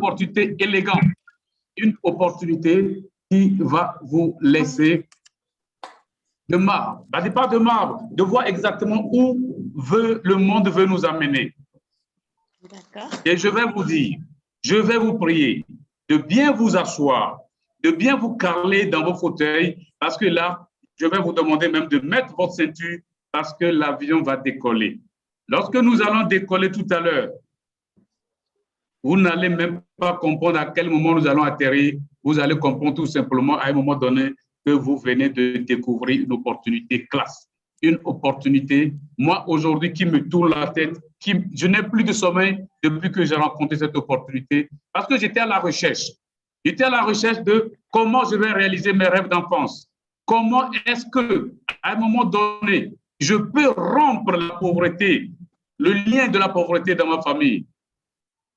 opportunité élégante, une opportunité qui va vous laisser de marbre, pas de marbre, de voir exactement où le monde veut nous amener. Et je vais vous dire, je vais vous prier de bien vous asseoir, de bien vous caler dans vos fauteuils, parce que là, je vais vous demander même de mettre votre ceinture parce que l'avion va décoller. Lorsque nous allons décoller tout à l'heure, vous n'allez même pas comprendre à quel moment nous allons atterrir. Vous allez comprendre tout simplement à un moment donné que vous venez de découvrir une opportunité classe. Une opportunité, moi aujourd'hui, qui me tourne la tête, je n'ai plus de sommeil depuis que j'ai rencontré cette opportunité parce que j'étais à la recherche. J'étais à la recherche de comment je vais réaliser mes rêves d'enfance. Comment est-ce que, à un moment donné, je peux rompre la pauvreté, le lien de la pauvreté dans ma famille,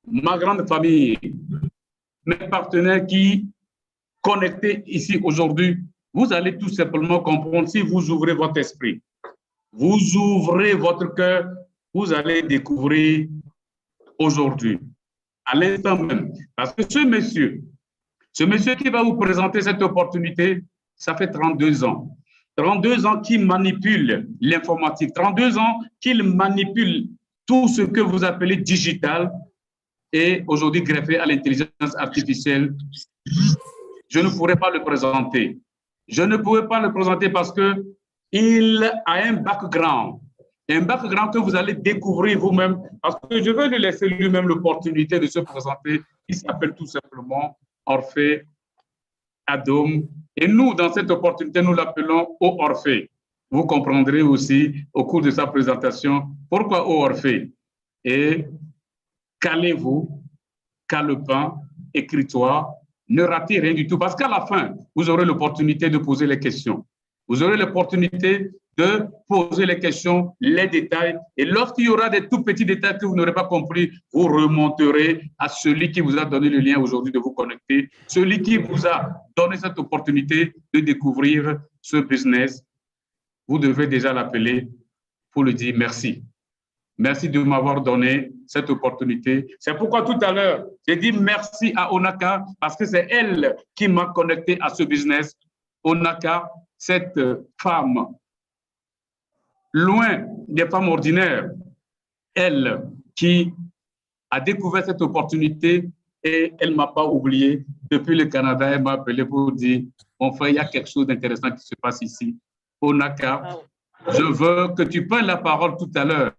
ma grande famille, mes partenaires qui connectés ici aujourd'hui. Vous allez tout simplement comprendre si vous ouvrez votre esprit, vous ouvrez votre cœur, vous allez découvrir aujourd'hui, à l'instant même. Parce que ce monsieur qui va vous présenter cette opportunité, ça fait 32 ans. 32 ans qu'il manipule l'informatique, 32 ans qu'il manipule tout ce que vous appelez digital et aujourd'hui greffé à l'intelligence artificielle. Je ne pourrais pas le présenter. Je ne pouvais pas le présenter parce qu'il a un background que vous allez découvrir vous-même, parce que je vais lui laisser lui-même l'opportunité de se présenter. Il s'appelle tout simplement Orphée Adom. Et nous, dans cette opportunité, nous l'appelons Orphée. Vous comprendrez aussi au cours de sa présentation pourquoi Orphée. Et calez-vous, calepin, écritoire, ne ratez rien du tout, parce qu'à la fin, vous aurez l'opportunité de poser les questions. Vous aurez l'opportunité de poser les questions, les détails. Et lorsqu'il y aura des tout petits détails que vous n'aurez pas compris, vous remonterez à celui qui vous a donné le lien aujourd'hui de vous connecter, celui qui vous a donné cette opportunité de découvrir ce business. Vous devez déjà l'appeler pour lui dire merci. Merci de m'avoir donné cette opportunité. C'est pourquoi tout à l'heure, j'ai dit merci à Onaka parce que c'est elle qui m'a connecté à ce business. Onaka, cette femme, loin des femmes ordinaires, elle qui a découvert cette opportunité et elle ne m'a pas oublié. Depuis le Canada, elle m'a appelé pour dire, mon frère, il y a quelque chose d'intéressant qui se passe ici. Onaka, je veux que tu prennes la parole tout à l'heure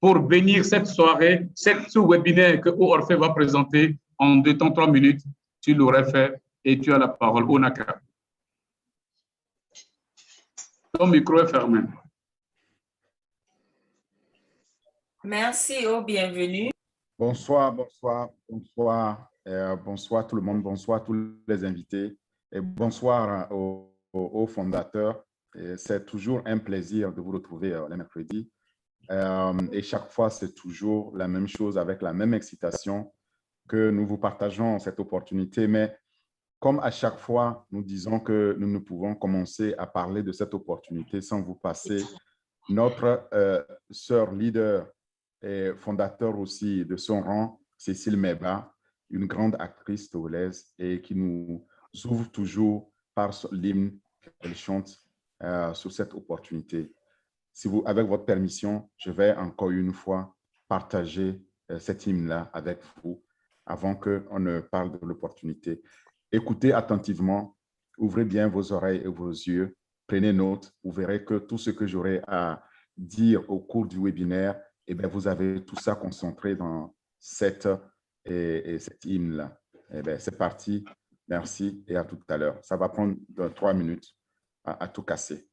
pour bénir cette soirée, ce webinaire que Orphée va présenter en 2 temps, 3 minutes. Tu l'aurais fait et tu as la parole. Onaka. Ton micro est fermé. Merci, bienvenue. Bonsoir tout le monde, bonsoir tous les invités et bonsoir aux fondateurs. C'est toujours un plaisir de vous retrouver le mercredi. Et chaque fois, c'est toujours la même chose avec la même excitation que nous vous partageons cette opportunité. Mais comme à chaque fois, nous disons que nous ne pouvons commencer à parler de cette opportunité sans vous passer notre sœur leader et fondateur aussi de son rang, Cécile Meba, une grande actrice togolaise et qui nous ouvre toujours par l'hymne qu'elle chante sur cette opportunité. Si vous, avec votre permission, je vais encore une fois partager cet hymne-là avec vous avant qu'on ne parle de l'opportunité. Écoutez attentivement, ouvrez bien vos oreilles et vos yeux, prenez note, vous verrez que tout ce que j'aurai à dire au cours du webinaire, eh bien, vous avez tout ça concentré dans cet hymne-là. Eh bien, c'est parti, merci et à tout à l'heure. Ça va prendre 3 minutes à tout casser.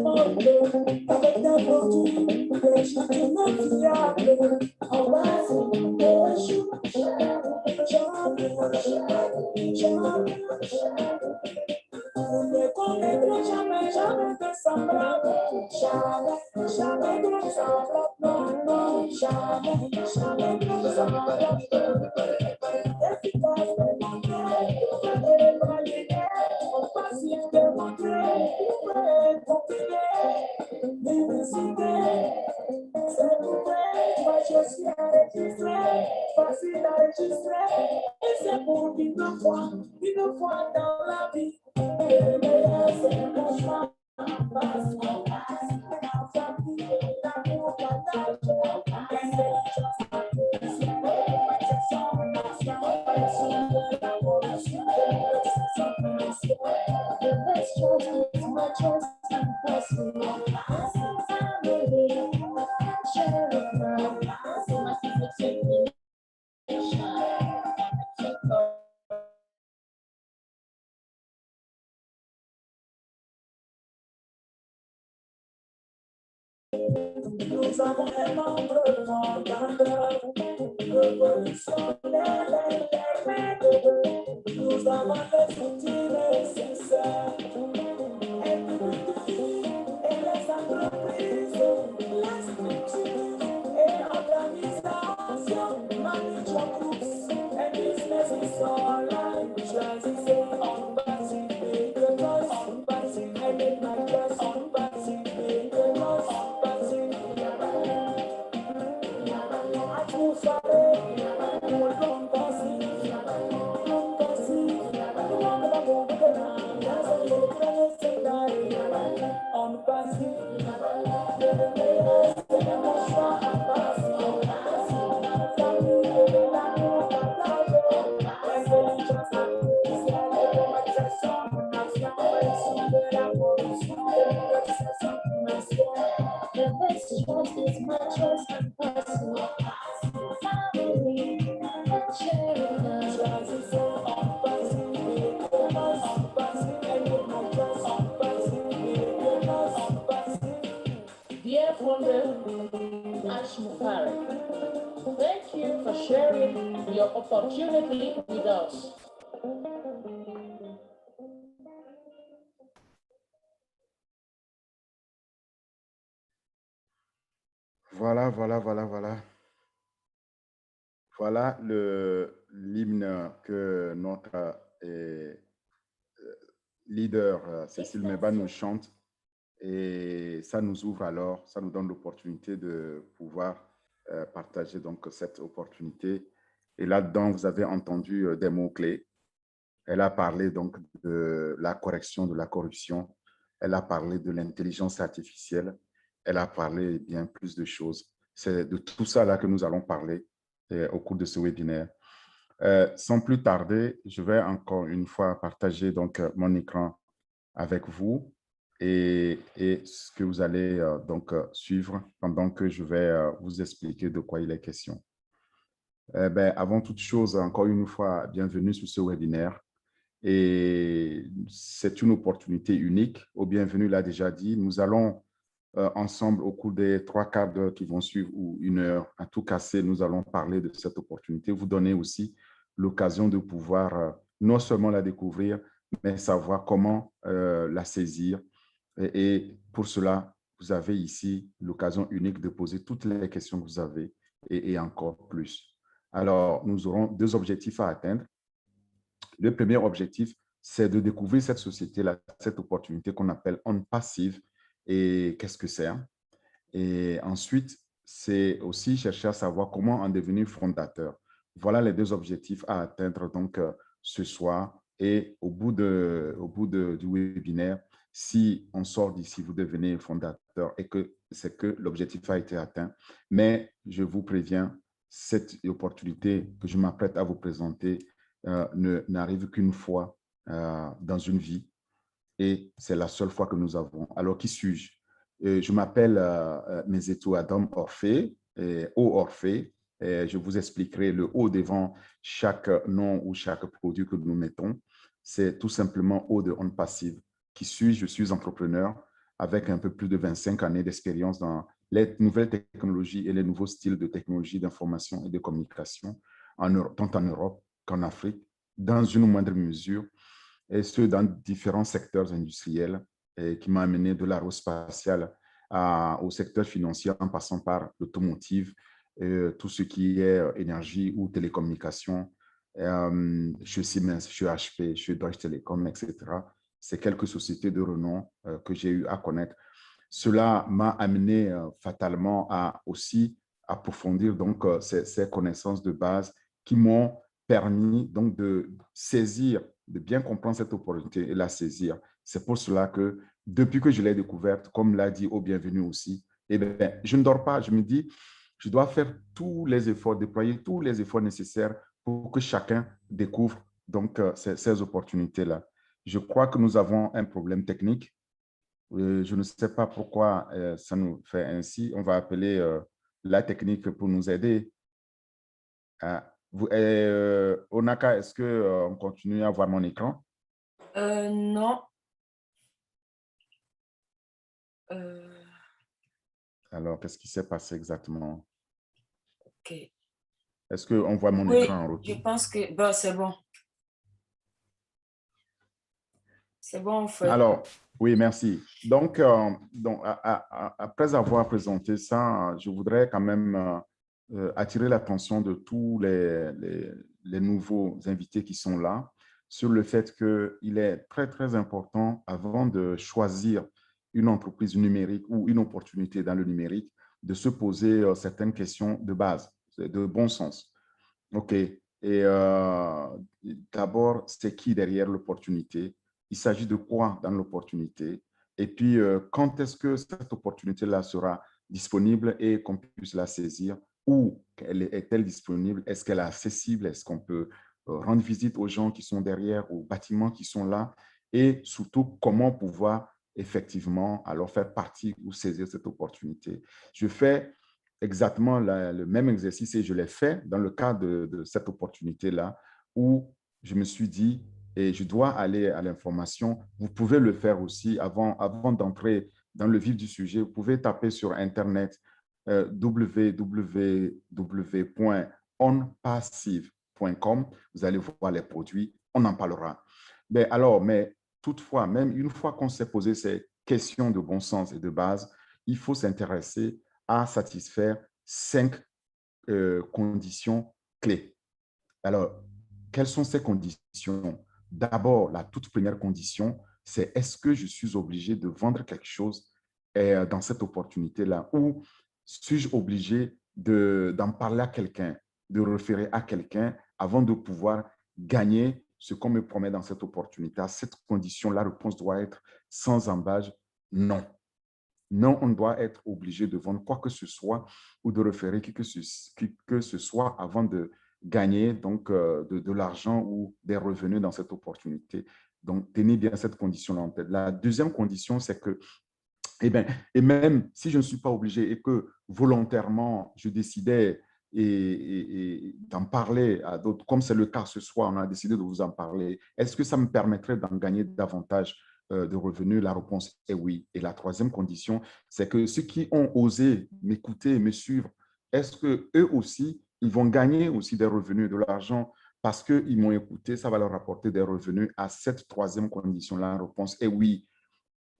On ne connaîtra jamais, jamais de semblable. Jamais, jamais de semblable. Non, non, jamais, jamais de semblable. Efficace de montrer, et valider, en passif de montrer, continuer, l'unicité, c'est trouvé, moi je suis enregistré, facile à enregistrer, et c'est pour une fois dans la vie. Nous avons les membres fondateurs, révolutionnaires, intermédiaires. Nous avons les outils nécessaires. Et les entreprises, les structures et organisations, manager groups and businesses online. Choisissez en basique, the choice en basique, I make my choice en basique, the choice en basique. Vous savez, nous l'on basique, on basique. The best choice is my choice and personal. Family, sharing Dear founder Ash Mufarek, thank you for sharing your opportunity with us. Voilà. Voilà l'hymne que notre leader Cécile Meba nous chante. Et ça nous ouvre alors, ça nous donne l'opportunité de pouvoir partager donc cette opportunité. Et là-dedans, vous avez entendu des mots-clés. Elle a parlé donc de la correction de la corruption. Elle a parlé de l'intelligence artificielle. Elle a parlé bien plus de choses. C'est de tout ça là que nous allons parler au cours de ce webinaire. Sans plus tarder, je vais encore une fois partager donc mon écran avec vous et ce que vous allez donc suivre pendant que je vais vous expliquer de quoi il est question. Avant toute chose, encore une fois, bienvenue sur ce webinaire. Et c'est une opportunité unique. Au bienvenu l'a déjà dit, nous allons ensemble au cours des 3/4 d'heure qui vont suivre ou 1 heure, à tout casser, nous allons parler de cette opportunité, vous donner aussi l'occasion de pouvoir non seulement la découvrir, mais savoir comment la saisir. Et pour cela, vous avez ici l'occasion unique de poser toutes les questions que vous avez et encore plus. Alors, nous aurons 2 objectifs à atteindre. Le premier objectif, c'est de découvrir cette société-là, cette opportunité qu'on appelle On Passive. Et qu'est-ce que c'est? Et ensuite, c'est aussi chercher à savoir comment en devenir fondateur. Voilà les 2 objectifs à atteindre donc ce soir. Et au bout du webinaire, si on sort d'ici, vous devenez fondateur et que c'est que l'objectif a été atteint. Mais je vous préviens, cette opportunité que je m'apprête à vous présenter n'arrive qu'une fois dans une vie. Et c'est la seule fois que nous avons. Alors, qui suis-je? Je m'appelle Mezetou Adam Orphée, O Orphée. Je vous expliquerai le O devant chaque nom ou chaque produit que nous mettons. C'est tout simplement O de On Passive. Qui suis-je? Je suis entrepreneur avec un peu plus de 25 années d'expérience dans les nouvelles technologies et les nouveaux styles de technologie d'information et de communication, tant en Europe qu'en Afrique, dans une moindre mesure, et ce, dans différents secteurs industriels, et qui m'a amené de l'aérospatial au secteur financier en passant par l'automotive, tout ce qui est énergie ou télécommunication, chez Siemens, chez HP, chez Deutsche Telekom, etc. C'est quelques sociétés de renom que j'ai eu à connaître. Cela m'a amené fatalement à aussi approfondir donc, ces connaissances de base qui m'ont permis donc de saisir, de bien comprendre cette opportunité et la saisir. C'est pour cela que depuis que je l'ai découverte, comme l'a dit au bienvenu aussi, eh bien, je ne dors pas, je me dis, je dois faire tous les efforts, déployer tous les efforts nécessaires pour que chacun découvre donc ces opportunités-là. Je crois que nous avons un problème technique. Je ne sais pas pourquoi ça nous fait ainsi. On va appeler la technique pour nous aider. Onaka, est-ce qu'on continue à voir mon écran? Non. Alors, qu'est-ce qui s'est passé exactement? OK. Est-ce qu'on voit mon Oui, écran en retour? je pense que bon, c'est bon. C'est bon, en fait. Alors, oui, merci. Donc, après avoir présenté ça, je voudrais quand même attirer l'attention de tous les nouveaux invités qui sont là sur le fait qu'il est très, très important, avant de choisir une entreprise numérique ou une opportunité dans le numérique, de se poser certaines questions de base, de bon sens. OK. Et d'abord, c'est qui derrière l'opportunité? Il s'agit de quoi dans l'opportunité? Et puis, quand est-ce que cette opportunité-là sera disponible et qu'on puisse la saisir? Où est-elle disponible? Est-ce qu'elle est accessible? Est-ce qu'on peut rendre visite aux gens qui sont derrière, aux bâtiments qui sont là? Et surtout, comment pouvoir effectivement alors faire partie ou saisir cette opportunité? Je fais exactement le même exercice et je l'ai fait dans le cadre de cette opportunité-là où je me suis dit, et je dois aller à l'information, vous pouvez le faire aussi avant d'entrer dans le vif du sujet. Vous pouvez taper sur Internet www.onpassive.com. Vous allez voir les produits, on en parlera. Mais toutefois, même une fois qu'on s'est posé ces questions de bon sens et de base, il faut s'intéresser à satisfaire 5 conditions clés. Alors, quelles sont ces conditions? D'abord, la toute première condition, c'est est-ce que je suis obligé de vendre quelque chose dans cette opportunité-là ou suis-je obligé d'en parler à quelqu'un, de référer à quelqu'un avant de pouvoir gagner ce qu'on me promet dans cette opportunité? À cette condition, la réponse doit être sans embâche, non. Non, on doit être obligé de vendre quoi que ce soit ou de référer qui que ce soit avant de gagner donc, de l'argent ou des revenus dans cette opportunité. Donc, tenez bien cette condition-là en tête. La deuxième condition, c'est que, et même si je ne suis pas obligé et que volontairement, je décidais d'en parler à d'autres, comme c'est le cas ce soir, on a décidé de vous en parler, est-ce que ça me permettrait d'en gagner davantage de revenus? La réponse est oui. Et la troisième condition, c'est que ceux qui ont osé m'écouter, me suivre, est-ce qu'eux aussi, ils vont gagner aussi des revenus, de l'argent parce qu'ils m'ont écouté, ça va leur apporter des revenus? À cette troisième condition, la réponse est oui.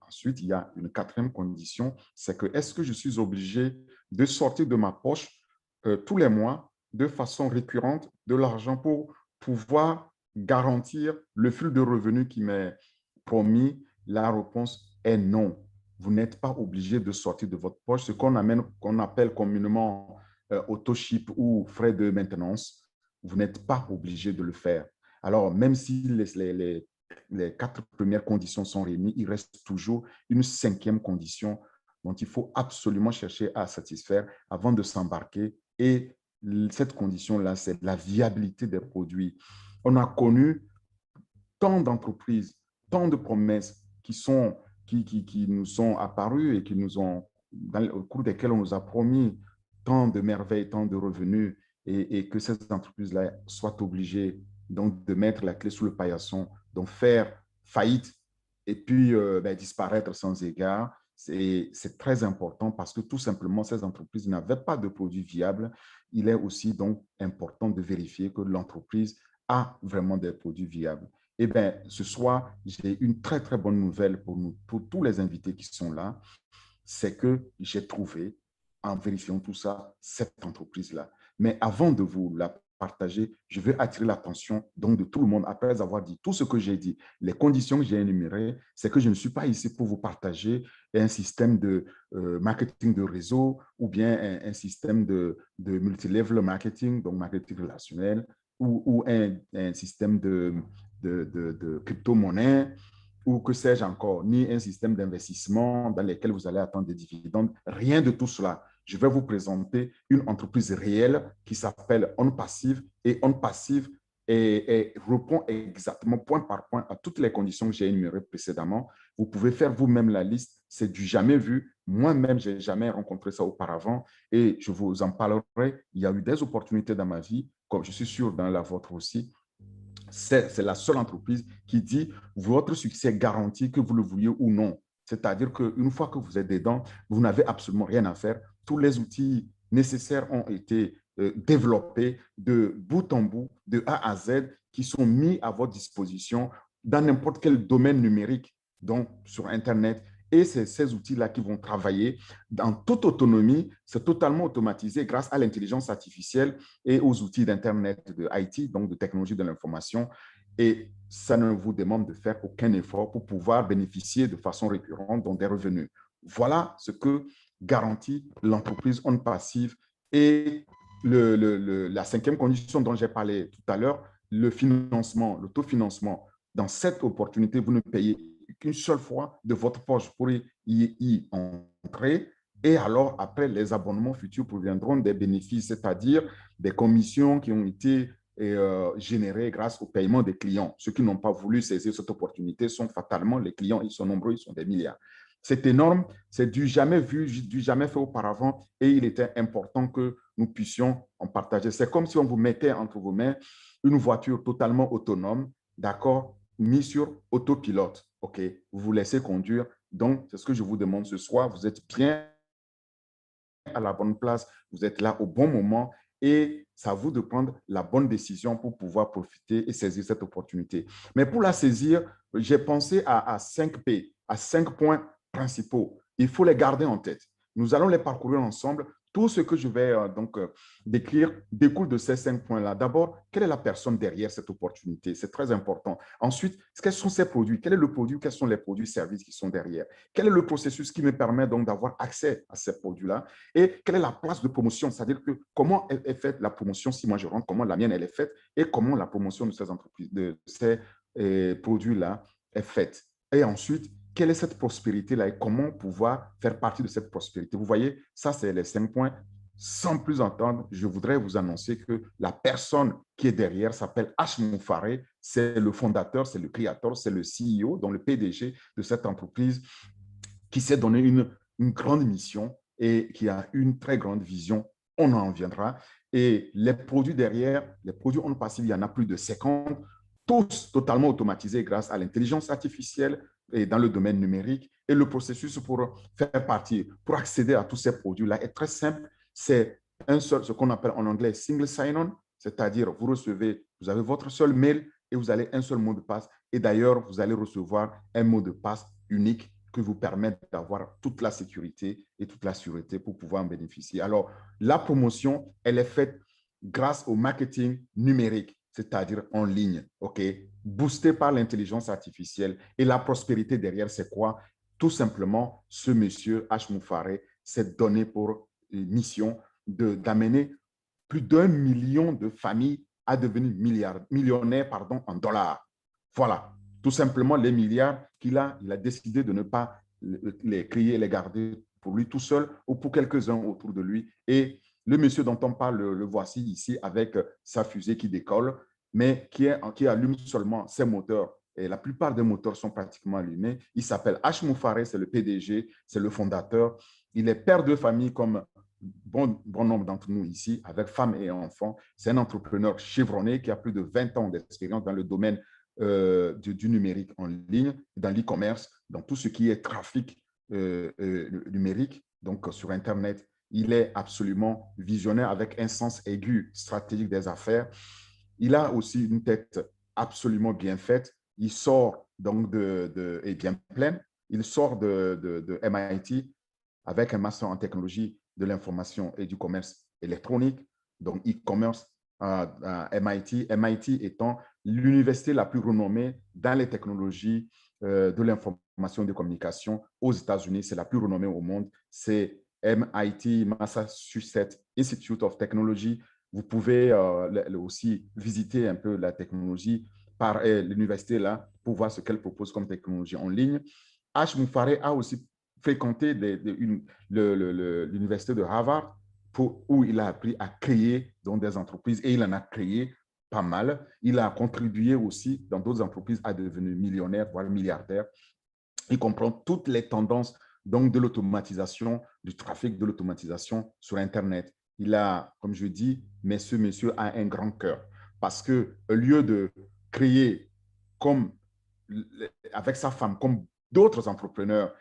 Ensuite, il y a une quatrième condition, c'est que est-ce que je suis obligé de sortir de ma poche tous les mois de façon récurrente de l'argent pour pouvoir garantir le flux de revenus qui m'est promis? La réponse est non. Vous n'êtes pas obligé de sortir de votre poche ce qu'on appelle communément auto-ship ou frais de maintenance. Vous n'êtes pas obligé de le faire. Alors, même si les 4 premières conditions sont réunies, il reste toujours une cinquième condition dont il faut absolument chercher à satisfaire avant de s'embarquer. Et cette condition-là, c'est la viabilité des produits. On a connu tant d'entreprises, tant de promesses qui nous sont apparues et qui nous ont, au cours desquelles on nous a promis tant de merveilles, tant de revenus, et que ces entreprises-là soient obligées donc de mettre la clé sous le paillasson, donc faire faillite et puis disparaître sans égard. c'est très important parce que tout simplement, ces entreprises n'avaient pas de produits viables. Il est aussi donc important de vérifier que l'entreprise a vraiment des produits viables. Eh bien, ce soir, j'ai une très, très bonne nouvelle pour nous, pour tous les invités qui sont là. C'est que j'ai trouvé, en vérifiant tout ça, cette entreprise-là. Mais avant de vous la partager, je veux attirer l'attention donc de tout le monde après avoir dit tout ce que j'ai dit. Les conditions que j'ai énumérées, c'est que je ne suis pas ici pour vous partager un système de marketing de réseau ou bien un système de multilevel marketing, donc marketing relationnel, ou un système de crypto-monnaie ou que sais-je encore, ni un système d'investissement dans lequel vous allez attendre des dividendes. Rien de tout cela. Je vais vous présenter une entreprise réelle qui s'appelle OnPassive et OnPassive et répond exactement point par point à toutes les conditions que j'ai énumérées précédemment. Vous pouvez faire vous-même la liste. C'est du jamais vu. Moi-même, je n'ai jamais rencontré ça auparavant et je vous en parlerai. Il y a eu des opportunités dans ma vie, comme je suis sûr dans la vôtre aussi. C'est la seule entreprise qui dit votre succès est garanti que vous le vouliez ou non. C'est-à-dire qu'une fois que vous êtes dedans, vous n'avez absolument rien à faire. Tous les outils nécessaires ont été développés de bout en bout, de A à Z, qui sont mis à votre disposition dans n'importe quel domaine numérique, donc sur Internet. Et c'est ces outils-là qui vont travailler dans toute autonomie. C'est totalement automatisé grâce à l'intelligence artificielle et aux outils d'Internet, de IT, donc de technologie de l'information. Et ça ne vous demande de faire aucun effort pour pouvoir bénéficier de façon récurrente donc des revenus. Voilà ce que garantit l'entreprise OnPassive. Et la cinquième condition dont j'ai parlé tout à l'heure, le financement, l'autofinancement. Dans cette opportunité, vous ne payez qu'une seule fois de votre poche pour y entrer. Et alors, après, les abonnements futurs proviendront des bénéfices, c'est-à-dire des commissions qui ont été générées grâce au paiement des clients. Ceux qui n'ont pas voulu saisir cette opportunité sont fatalement les clients. Ils sont nombreux, ils sont des milliards. C'est énorme, c'est du jamais vu, du jamais fait auparavant et il était important que nous puissions en partager. C'est comme si on vous mettait entre vos mains une voiture totalement autonome, d'accord, mise sur autopilote. OK, vous vous laissez conduire. Donc, c'est ce que je vous demande ce soir. Vous êtes bien à la bonne place, vous êtes là au bon moment et c'est à vous de prendre la bonne décision pour pouvoir profiter et saisir cette opportunité. Mais pour la saisir, j'ai pensé à 5 P, à 5 points principaux. Il faut les garder en tête. Nous allons les parcourir ensemble. Tout ce que je vais décrire découle de ces 5 points-là. D'abord, quelle est la personne derrière cette opportunité? C'est très important. Ensuite, quels sont ces produits? Quel est le produit? Quels sont les produits services qui sont derrière? Quel est le processus qui me permet donc d'avoir accès à ces produits-là? Et quelle est la place de promotion? C'est-à-dire que comment est faite la promotion si moi je rentre, comment la mienne elle est faite et comment la promotion de ces entreprises, de ces produits-là est faite. Et ensuite, quelle est cette prospérité-là et comment pouvoir faire partie de cette prospérité? Vous voyez, ça, c'est les 5 points. Sans plus entendre, je voudrais vous annoncer que la personne qui est derrière s'appelle Ashmon Faré. C'est le fondateur, c'est le créateur, c'est le CEO, donc le PDG de cette entreprise qui s'est donné une grande mission et qui a une très grande vision. On en viendra. Et les produits derrière, les produits OnPassive, il y en a plus de 50, tous totalement automatisés grâce à l'intelligence artificielle et dans le domaine numérique. Et le processus pour faire partie, pour accéder à tous ces produits-là est très simple. C'est un seul, ce qu'on appelle en anglais single sign-on, c'est-à-dire vous avez votre seul mail et vous avez un seul mot de passe. Et d'ailleurs, vous allez recevoir un mot de passe unique qui vous permet d'avoir toute la sécurité et toute la sûreté pour pouvoir en bénéficier. Alors, la promotion, elle est faite grâce au marketing numérique, c'est-à-dire en ligne, OK, boosté par l'intelligence artificielle. Et la prospérité derrière, c'est quoi? Tout simplement, ce monsieur Ashmon Faré s'est donné pour mission d'amener plus d'1 million de familles à devenir millionnaires en dollars. Voilà, tout simplement les milliards il a décidé de ne pas les créer, les garder pour lui tout seul ou pour quelques-uns autour de lui. Et le monsieur dont on parle, le voici ici avec sa fusée qui décolle, mais qui allume seulement ses moteurs. Et la plupart des moteurs sont pratiquement allumés. Il s'appelle Ashmon Faré, c'est le PDG, c'est le fondateur. Il est père de famille comme bon nombre d'entre nous ici, avec femme et enfants. C'est un entrepreneur chevronné qui a plus de 20 ans d'expérience dans le domaine du numérique en ligne, dans l'e-commerce, dans tout ce qui est trafic numérique, donc sur Internet. Il est absolument visionnaire avec un sens aigu stratégique des affaires. Il a aussi une tête absolument bien faite. Il sort donc et bien pleine. Il sort de MIT avec un master en technologie de l'information et du commerce électronique, donc e-commerce à MIT. MIT étant l'université la plus renommée dans les technologies de l'information et de communication aux États-Unis. C'est la plus renommée au monde. C'est MIT, Massachusetts Institute of Technology. Vous pouvez aussi visiter un peu la technologie par l'université là pour voir ce qu'elle propose comme technologie en ligne. H. Moufaré a aussi fréquenté l'université de Harvard où il a appris à créer donc, des entreprises et il en a créé pas mal. Il a contribué aussi dans d'autres entreprises à devenir millionnaire, voire milliardaire. Il comprend toutes les tendances donc, de l'automatisation, du trafic de l'automatisation sur Internet. Il a, comme je dis, ce monsieur a un grand cœur parce qu'au lieu de créer avec sa femme, comme d'autres entrepreneurs,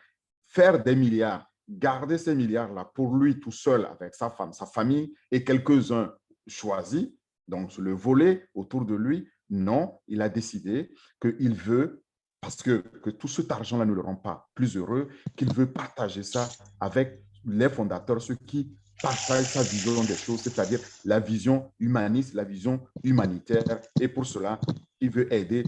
faire des milliards, garder ces milliards-là pour lui tout seul avec sa femme, sa famille et quelques-uns choisis, donc le volet autour de lui, non, il a décidé qu'il veut, parce que tout cet argent-là ne le rend pas plus heureux, qu'il veut partager ça avec les fondateurs, ceux qui partagent sa vision des choses, c'est-à-dire la vision humaniste, la vision humanitaire. Et pour cela, il veut aider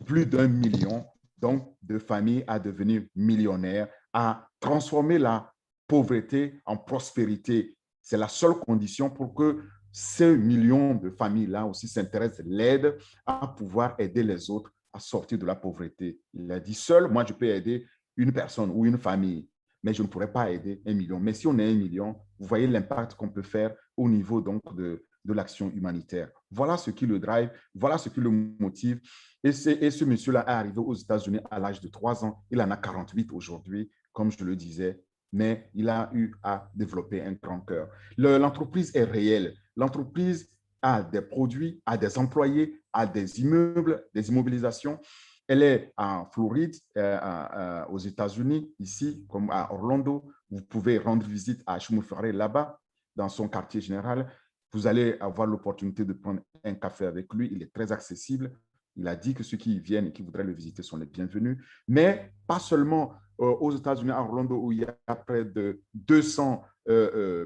plus d'1 million donc, de familles à devenir millionnaires, à transformer la pauvreté en prospérité. C'est la seule condition pour que ces millions de familles-là aussi s'intéressent, l'aident à pouvoir aider les autres à sortir de la pauvreté. Il a dit, seul, moi, je peux aider une personne ou une famille, mais je ne pourrais pas aider 1 million. Mais si on est 1 million, vous voyez l'impact qu'on peut faire au niveau donc de l'action humanitaire. Voilà ce qui le drive, voilà ce qui le motive. Et ce monsieur-là est arrivé aux États-Unis à l'âge de 3 ans. Il en a 48 aujourd'hui, comme je le disais, mais il a eu à développer un grand cœur. L'entreprise est réelle. L'entreprise a des produits, a des employés, a des immeubles, des immobilisations. Elle est en Floride, aux États-Unis, ici, comme à Orlando. Vous pouvez rendre visite à H. Moufaré là-bas, dans son quartier général. Vous allez avoir l'opportunité de prendre un café avec lui. Il est très accessible. Il a dit que ceux qui viennent et qui voudraient le visiter sont les bienvenus. Mais pas seulement aux États-Unis, à Orlando, où il y a près de 200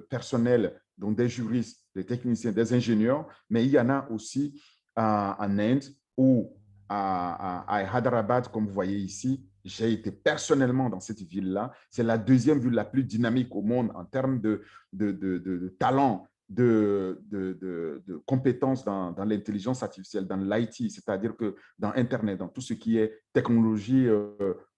personnels, donc des juristes, des techniciens, des ingénieurs, mais il y en a aussi en Inde ou à Hyderabad, comme vous voyez ici. J'ai été personnellement dans cette ville-là. C'est la deuxième ville la plus dynamique au monde en termes de talent, de compétences dans l'intelligence artificielle, dans l'IT, c'est-à-dire que dans Internet, dans tout ce qui est technologie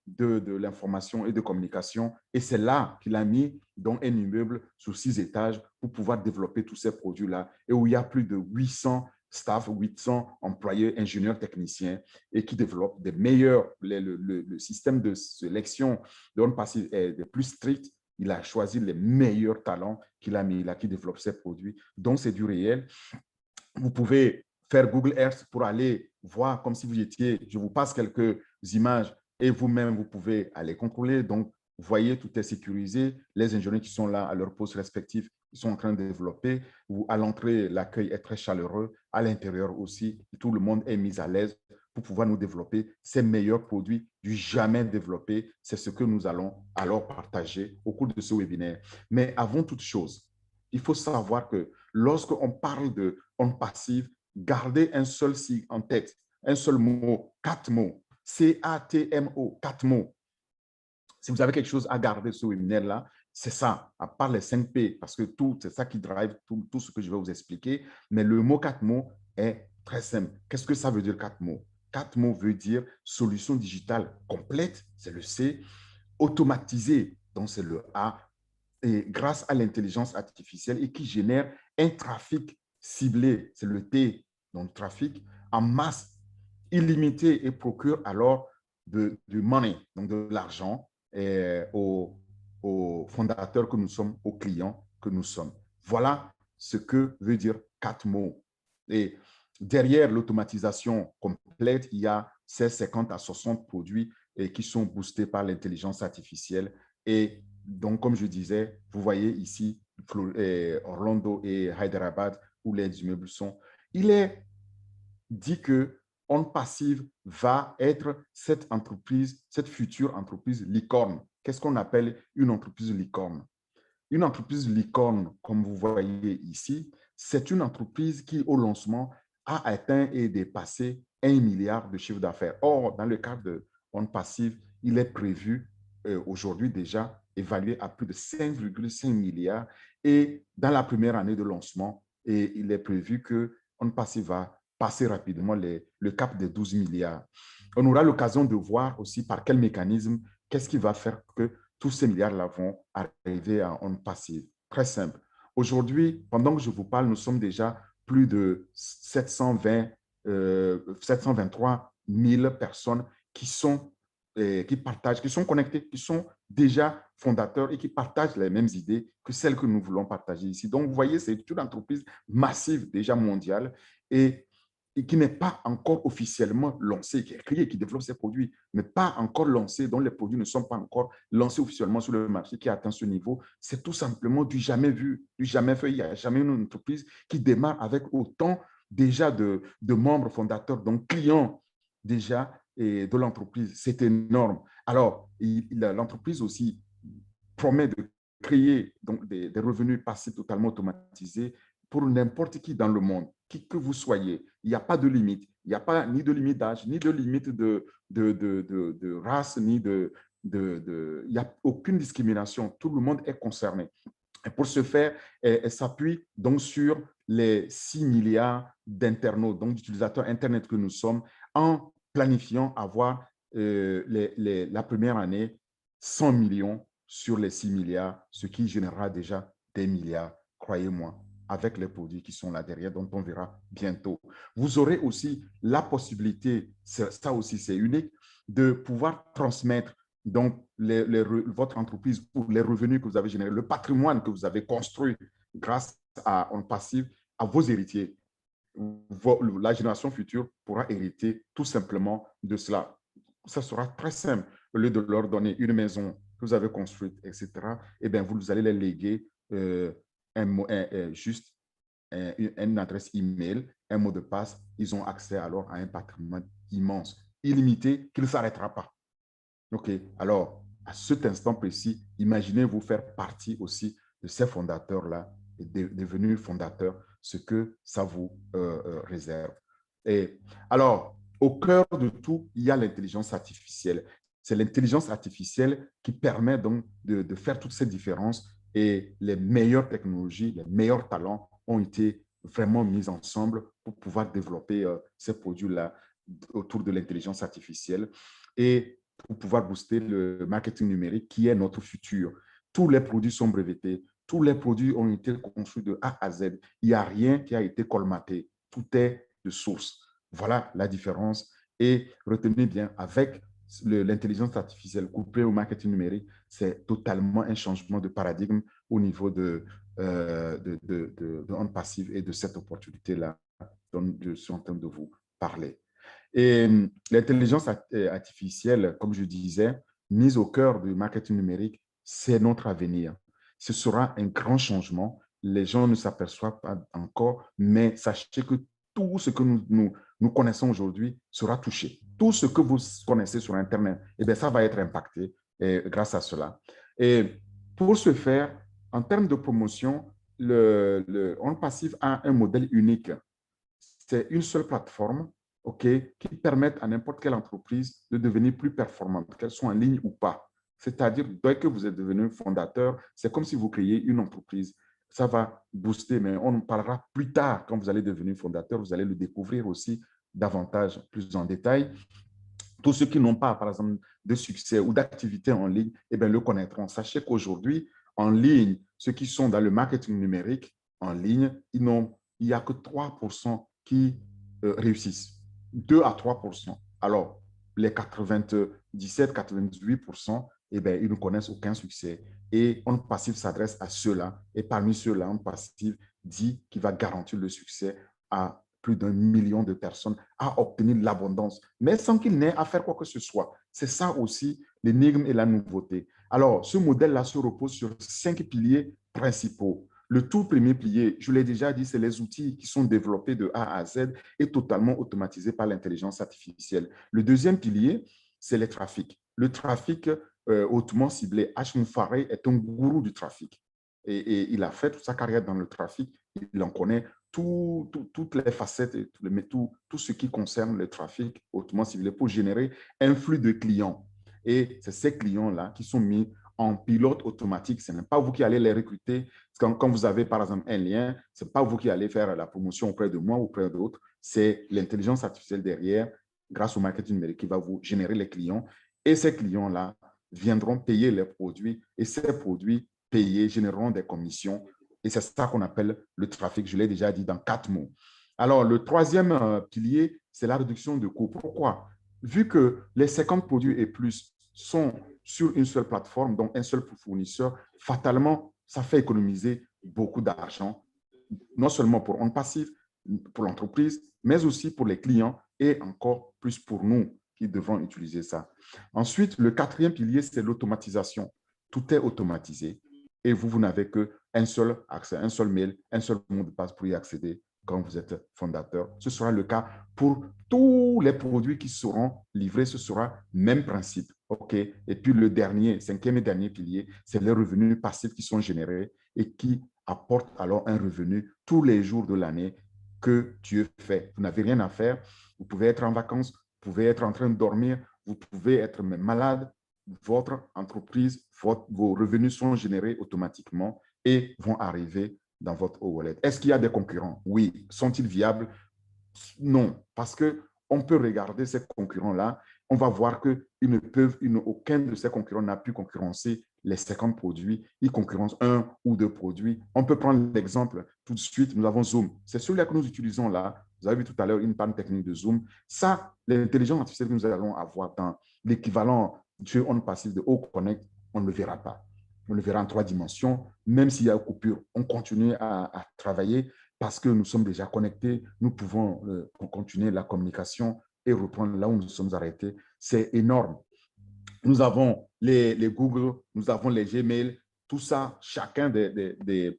de l'information et de communication. Et c'est là qu'il a mis donc, un immeuble sur 6 étages pour pouvoir développer tous ces produits-là et où il y a plus de 800 staff, 800 employés, ingénieurs, techniciens et qui développent des meilleurs, le système de sélection de On Passive est des plus strict. Il a choisi les meilleurs talents qu'il a mis là, qui développent ces produits. Donc, c'est du réel. Vous pouvez faire Google Earth pour aller voir comme si vous étiez, je vous passe quelques images et vous-même, vous pouvez aller contrôler. Donc, vous voyez, tout est sécurisé. Les ingénieurs qui sont là à leur poste respectif, ils sont en train de développer. À l'entrée, l'accueil est très chaleureux. À l'intérieur aussi, tout le monde est mis à l'aise pour pouvoir nous développer ces meilleurs produits du jamais développés. C'est ce que nous allons alors partager au cours de ce webinaire. Mais avant toute chose, il faut savoir que lorsqu'on parle de On Passive, gardez un seul sigle en tête, un seul mot, 4 mots. C-A-T-M-O, 4 mots. Si vous avez quelque chose à garder ce webinaire-là, c'est ça, à part les 5 P, parce que c'est ça qui drive tout ce que je vais vous expliquer. Mais le mot 4 mots est très simple. Qu'est-ce que ça veut dire 4 mots? 4 mots veut dire solution digitale complète, c'est le C, automatisée, donc c'est le A, et grâce à l'intelligence artificielle et qui génère un trafic ciblé, c'est le T, donc trafic en masse illimité et procure alors du money, donc de l'argent aux fondateurs que nous sommes, aux clients que nous sommes. Voilà ce que veut dire 4 mots. Et derrière l'automatisation complète, il y a ces 50 à 60 produits qui sont boostés par l'intelligence artificielle Et donc, comme je disais, vous voyez ici Orlando et Hyderabad, où les immeubles sont. Il est dit que On Passive va être cette entreprise, cette future entreprise licorne. Qu'est-ce qu'on appelle une entreprise licorne? Une entreprise licorne, comme vous voyez ici, c'est une entreprise qui, au lancement, a atteint et dépassé 1 milliard de chiffre d'affaires. Or, dans le cadre de On Passive, il est prévu aujourd'hui déjà évalué à plus de 5,5 milliards. Et dans la première année de lancement, et il est prévu que On Passive va passer rapidement le cap des 12 milliards. On aura l'occasion de voir aussi par quel mécanisme, qu'est-ce qui va faire que tous ces milliards-là vont arriver à On Passive. Très simple. Aujourd'hui, pendant que je vous parle, nous sommes déjà plus de 723 000 personnes qui sont partagent, qui sont connectés, qui sont déjà fondateurs et qui partagent les mêmes idées que celles que nous voulons partager ici. Donc, vous voyez, c'est une entreprise massive, déjà mondiale, et qui n'est pas encore officiellement lancée, qui est créée, qui développe ses produits, mais pas encore lancée, dont les produits ne sont pas encore lancés officiellement sur le marché, qui atteint ce niveau. C'est tout simplement du jamais vu, du jamais fait. Il n'y a jamais une entreprise qui démarre avec autant déjà de membres fondateurs, donc clients déjà et de l'entreprise. C'est énorme. Alors, l'entreprise aussi promet de créer donc des revenus passifs totalement automatisés pour n'importe qui dans le monde, qui que vous soyez. Il n'y a pas de limite. Il n'y a pas ni de limite d'âge, ni de limite de race, ni il n'y a aucune discrimination. Tout le monde est concerné. Et pour ce faire, elle s'appuie donc sur les 6 milliards d'internautes, donc d'utilisateurs Internet que nous sommes, en planifiant avoir la première année 100 millions sur les 6 milliards, ce qui générera déjà des milliards, croyez-moi, avec les produits qui sont là derrière, dont on verra bientôt. Vous aurez aussi la possibilité, ça aussi c'est unique, de pouvoir transmettre donc votre entreprise ou les revenus que vous avez générés, le patrimoine que vous avez construit grâce à On Passive à vos héritiers. La génération future pourra hériter tout simplement de cela. Ça sera très simple. Au lieu de leur donner une maison que vous avez construite, etc., eh bien, vous allez les léguer juste une adresse email, un mot de passe. Ils ont accès alors à un patrimoine immense, illimité, qui ne s'arrêtera pas. OK. Alors, à cet instant précis, imaginez-vous faire partie aussi de ces fondateurs-là et devenir fondateur, ce que ça vous réserve. Et alors, au cœur de tout, il y a l'intelligence artificielle. C'est l'intelligence artificielle qui permet donc de faire toutes ces différences et les meilleures technologies, les meilleurs talents ont été vraiment mis ensemble pour pouvoir développer ces produits-là autour de l'intelligence artificielle et pour pouvoir booster le marketing numérique qui est notre futur. Tous les produits sont brevetés, tous les produits ont été construits de A à Z. Il n'y a rien qui a été colmaté. Tout est de source. Voilà la différence. Et retenez bien, avec l'intelligence artificielle couplée au marketing numérique, c'est totalement un changement de paradigme au niveau de On Passive et de cette opportunité-là dont je suis en train de vous parler. Et l'intelligence artificielle, comme je disais, mise au cœur du marketing numérique, c'est notre avenir. Ce sera un grand changement. Les gens ne s'aperçoivent pas encore, mais sachez que tout ce que nous connaissons aujourd'hui sera touché. Tout ce que vous connaissez sur Internet, eh bien, ça va être impacté grâce à cela. Et pour ce faire, en termes de promotion, On Passive a un modèle unique. C'est une seule plateforme qui permettent à n'importe quelle entreprise de devenir plus performante, qu'elle soit en ligne ou pas. C'est-à-dire, dès que vous êtes devenu fondateur, c'est comme si vous créiez une entreprise. Ça va booster, mais on en parlera plus tard. Quand vous allez devenir fondateur, vous allez le découvrir aussi davantage, plus en détail. Tous ceux qui n'ont pas, par exemple, de succès ou d'activité en ligne, eh bien, le connaîtront. Sachez qu'aujourd'hui, en ligne, ceux qui sont dans le marketing numérique, en ligne, il n'y a que 3% qui réussissent. 2 à 3%. Alors, les 97-98%, eh bien, ils ne connaissent aucun succès. Et On Passive s'adresse à ceux-là. Et parmi ceux-là, On Passive dit qu'il va garantir le succès à plus d'1 million de personnes à obtenir l'abondance, mais sans qu'il n'ait à faire quoi que ce soit. C'est ça aussi l'énigme et la nouveauté. Alors, ce modèle-là se repose sur 5 piliers principaux. Le tout premier pilier, je l'ai déjà dit, c'est les outils qui sont développés de A à Z et totalement automatisés par l'intelligence artificielle. Le deuxième pilier, c'est les trafics. Le trafic hautement ciblé. Ashmun Farey est un gourou du trafic. Et il a fait toute sa carrière dans le trafic. Il en connaît toutes les facettes, tout ce qui concerne le trafic hautement ciblé pour générer un flux de clients. Et c'est ces clients-là qui sont mis en pilote automatique. Ce n'est pas vous qui allez les recruter. Quand vous avez, par exemple, un lien, ce n'est pas vous qui allez faire la promotion auprès de moi ou auprès d'autres. C'est l'intelligence artificielle derrière, grâce au marketing numérique, qui va vous générer les clients. Et ces clients-là viendront payer les produits. Et ces produits payés généreront des commissions. Et c'est ça qu'on appelle le trafic. Je l'ai déjà dit dans 4 mots. Alors, le troisième pilier, c'est la réduction de coûts. Pourquoi? Vu que les 50 produits et plus sont sur une seule plateforme, donc un seul fournisseur, fatalement, ça fait économiser beaucoup d'argent, non seulement pour OnPassive, pour l'entreprise, mais aussi pour les clients et encore plus pour nous qui devons utiliser ça. Ensuite, le quatrième pilier, c'est l'automatisation. Tout est automatisé et vous n'avez qu'un seul accès, un seul mail, un seul mot de passe pour y accéder quand vous êtes fondateur. Ce sera le cas pour tous les produits qui seront livrés. Ce sera le même principe. OK. Et puis le dernier, cinquième et dernier pilier, c'est les revenus passifs qui sont générés et qui apportent alors un revenu tous les jours de l'année que Dieu fait. Vous n'avez rien à faire. Vous pouvez être en vacances, vous pouvez être en train de dormir, vous pouvez être même malade. Votre entreprise, vos revenus sont générés automatiquement et vont arriver dans votre wallet. Est-ce qu'il y a des concurrents? Oui. Sont-ils viables? Non, parce qu'on peut regarder ces concurrents-là, on va voir qu'aucun de ces concurrents n'a pu concurrencer les 50 produits, ils concurrencent 1 ou 2 produits. On peut prendre l'exemple tout de suite, nous avons Zoom. C'est celui-là que nous utilisons là. Vous avez vu tout à l'heure une panne technique de Zoom. Ça, l'intelligence artificielle que nous allons avoir dans l'équivalent de OnPassive de OConnect, on ne le verra pas. On le verra en 3 dimensions. Même s'il y a une coupure, on continue à travailler parce que nous sommes déjà connectés. Nous pouvons continuer la communication et reprendre là où nous sommes arrêtés. C'est énorme. Nous avons les Google, nous avons les Gmail, tout ça, chacun des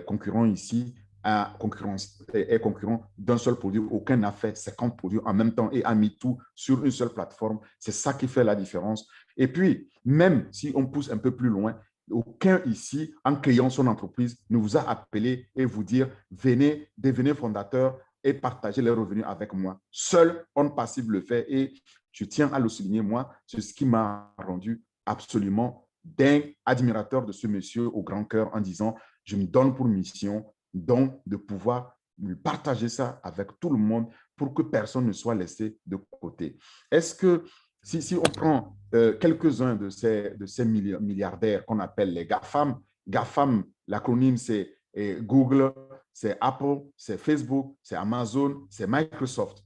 concurrents ici est concurrent d'un seul produit. Aucun n'a fait 50 produits en même temps et a mis tout sur une seule plateforme. C'est ça qui fait la différence. Et puis, même si on pousse un peu plus loin, aucun ici, en créant son entreprise, ne vous a appelé et vous dire « Venez, devenez fondateur et partagez les revenus avec moi ». Seul OnPassive le fait et je tiens à le souligner, moi, c'est ce qui m'a rendu absolument dingue, admirateur de ce monsieur au grand cœur en disant « Je me donne pour mission donc de pouvoir partager ça avec tout le monde pour que personne ne soit laissé de côté ». Est-ce que si on prend quelques-uns de ces milliardaires qu'on appelle les GAFAM, GAFAM, l'acronyme c'est Google, c'est Apple, c'est Facebook, c'est Amazon, c'est Microsoft.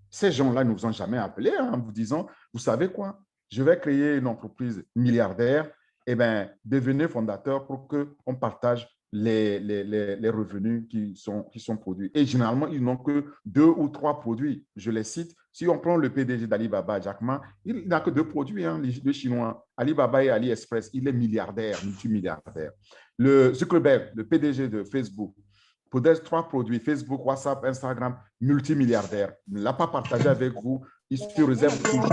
Ces gens-là ne vous ont jamais appelé en vous disant, vous savez quoi, je vais créer une entreprise milliardaire, eh bien, devenez fondateur pour qu'on partage les revenus qui sont produits. Et généralement, ils n'ont que 2 ou 3 produits. Je les cite. Si on prend le PDG d'Alibaba, Jack Ma, il n'a que 2 produits, hein, les 2 Chinois, Alibaba et AliExpress. Il est milliardaire, multimilliardaire. Le Zuckerberg, le PDG de Facebook, peut-être 3 produits, Facebook, WhatsApp, Instagram, multimilliardaire. Il ne l'a pas partagé avec vous. Il se réserve toujours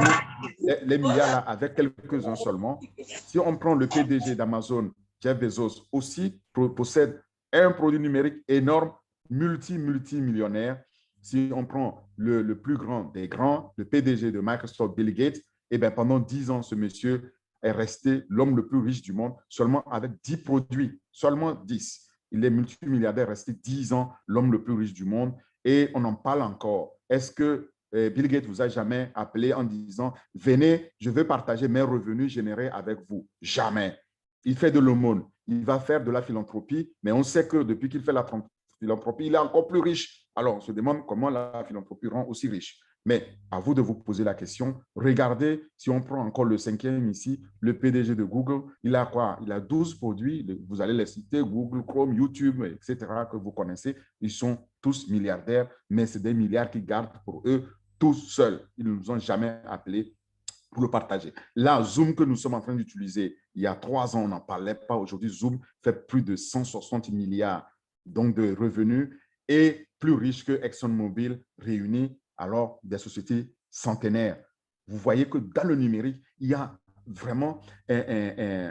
les milliards là avec quelques-uns seulement. Si on prend le PDG d'Amazon, Jeff Bezos, aussi possède un produit numérique énorme, multimillionnaire. Si on prend le plus grand des grands, le PDG de Microsoft, Bill Gates, eh bien, pendant 10 ans, ce monsieur est resté l'homme le plus riche du monde, seulement avec 10 produits, seulement 10. Il est multimilliardaire, resté 10 ans, l'homme le plus riche du monde, et on en parle encore. Est-ce que Bill Gates vous a jamais appelé en disant « Venez, je veux partager mes revenus générés avec vous ». Jamais. Il fait de l'aumône, il va faire de la philanthropie, mais on sait que depuis qu'il fait la philanthropie, il est encore plus riche. Alors, on se demande comment la philanthropie rend aussi riche. Mais à vous de vous poser la question. Regardez, si on prend encore le 5e ici, le PDG de Google, il a quoi? Il a 12 produits, vous allez les citer, Google, Chrome, YouTube, etc., que vous connaissez. Ils sont tous milliardaires, mais c'est des milliards qu'ils gardent pour eux tous seuls. Ils ne nous ont jamais appelés pour le partager. Là, Zoom que nous sommes en train d'utiliser, il y a 3 ans, on n'en parlait pas. Aujourd'hui, Zoom fait plus de 160 milliards donc, de revenus et plus riche que ExxonMobil réunis, alors des sociétés centenaires. Vous voyez que dans le numérique, il y a vraiment un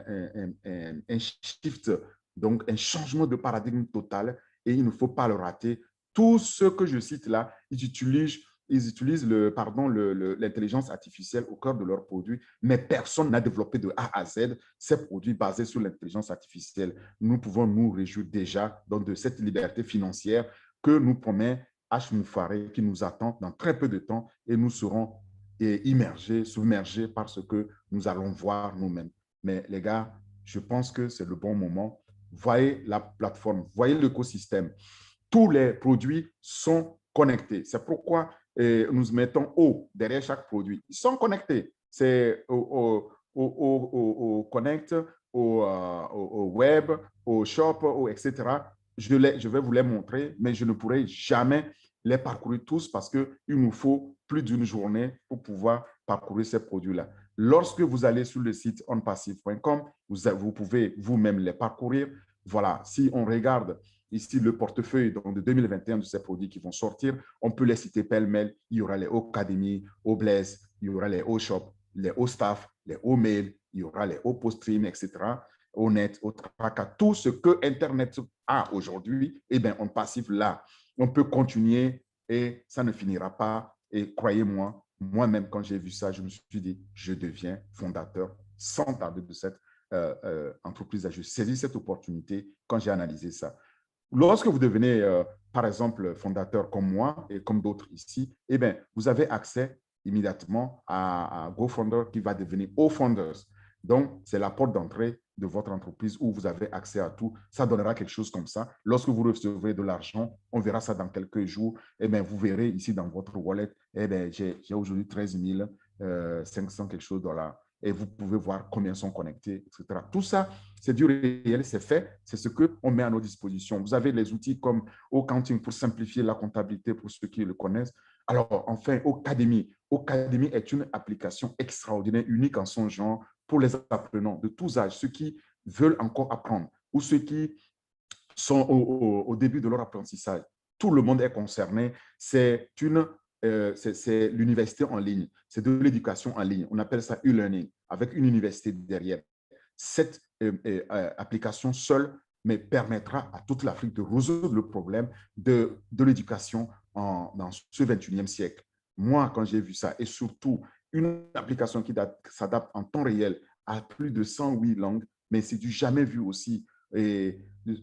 shift, donc un changement de paradigme total et il ne faut pas le rater. Tous ceux que je cite là, ils utilisent l'intelligence artificielle au cœur de leurs produits, mais personne n'a développé de A à Z ces produits basés sur l'intelligence artificielle. Nous pouvons nous réjouir déjà donc, de cette liberté financière que nous promet H. Moufaré, qui nous attend dans très peu de temps et nous serons immergés, submergés par ce que nous allons voir nous-mêmes. Mais les gars, je pense que c'est le bon moment. Voyez la plateforme, voyez l'écosystème. Tous les produits sont connectés. C'est pourquoi nous mettons O derrière chaque produit. Ils sont connectés. C'est au Connect, au Web, au Shop, etc. Je vais vous les montrer, mais je ne pourrai jamais les parcourir tous parce qu'il nous faut plus d'une journée pour pouvoir parcourir ces produits-là. Lorsque vous allez sur le site onpassive.com, vous pouvez vous-même les parcourir. Voilà, si on regarde ici le portefeuille donc, de 2021 de ces produits qui vont sortir, on peut les citer pêle-mêle. Il y aura les Ocademy, Blaze, il y aura les O-Shop, les O-Staff, les O-Mail, il y aura les O-Poststream, etc. O-Net, O-Traca, tout ce que Internet a aujourd'hui, eh bien, on passive là. On peut continuer et ça ne finira pas. Et croyez-moi, moi-même, quand j'ai vu ça, je me suis dit, je deviens fondateur sans tarder de cette entreprise. Je saisis cette opportunité quand j'ai analysé ça. Lorsque vous devenez, par exemple, fondateur comme moi et comme d'autres ici, eh bien, vous avez accès immédiatement à GoFounder qui va devenir O-Founders. Donc, c'est la porte d'entrée de votre entreprise où vous avez accès à tout. Ça donnera quelque chose comme ça. Lorsque vous recevrez de l'argent, on verra ça dans quelques jours. Eh bien, vous verrez ici dans votre wallet, eh bien, j'ai aujourd'hui 13 500 quelque chose $. Et vous pouvez voir combien sont connectés, etc. Tout ça, c'est du réel, c'est fait, c'est ce qu'on met à nos dispositions. Vous avez les outils comme Accounting pour simplifier la comptabilité pour ceux qui le connaissent. Alors, enfin, Ocademy. Ocademy est une application extraordinaire, unique en son genre pour les apprenants de tous âges, ceux qui veulent encore apprendre ou ceux qui sont au début de leur apprentissage. Tout le monde est concerné. C'est l'université en ligne, c'est de l'éducation en ligne. On appelle ça e-learning, avec une université derrière. Cette application seule mais permettra à toute l'Afrique de résoudre le problème de l'éducation dans ce 21e siècle. Moi, quand j'ai vu ça, et surtout une application qui s'adapte en temps réel à plus de 108 langues, mais c'est du jamais vu aussi. Et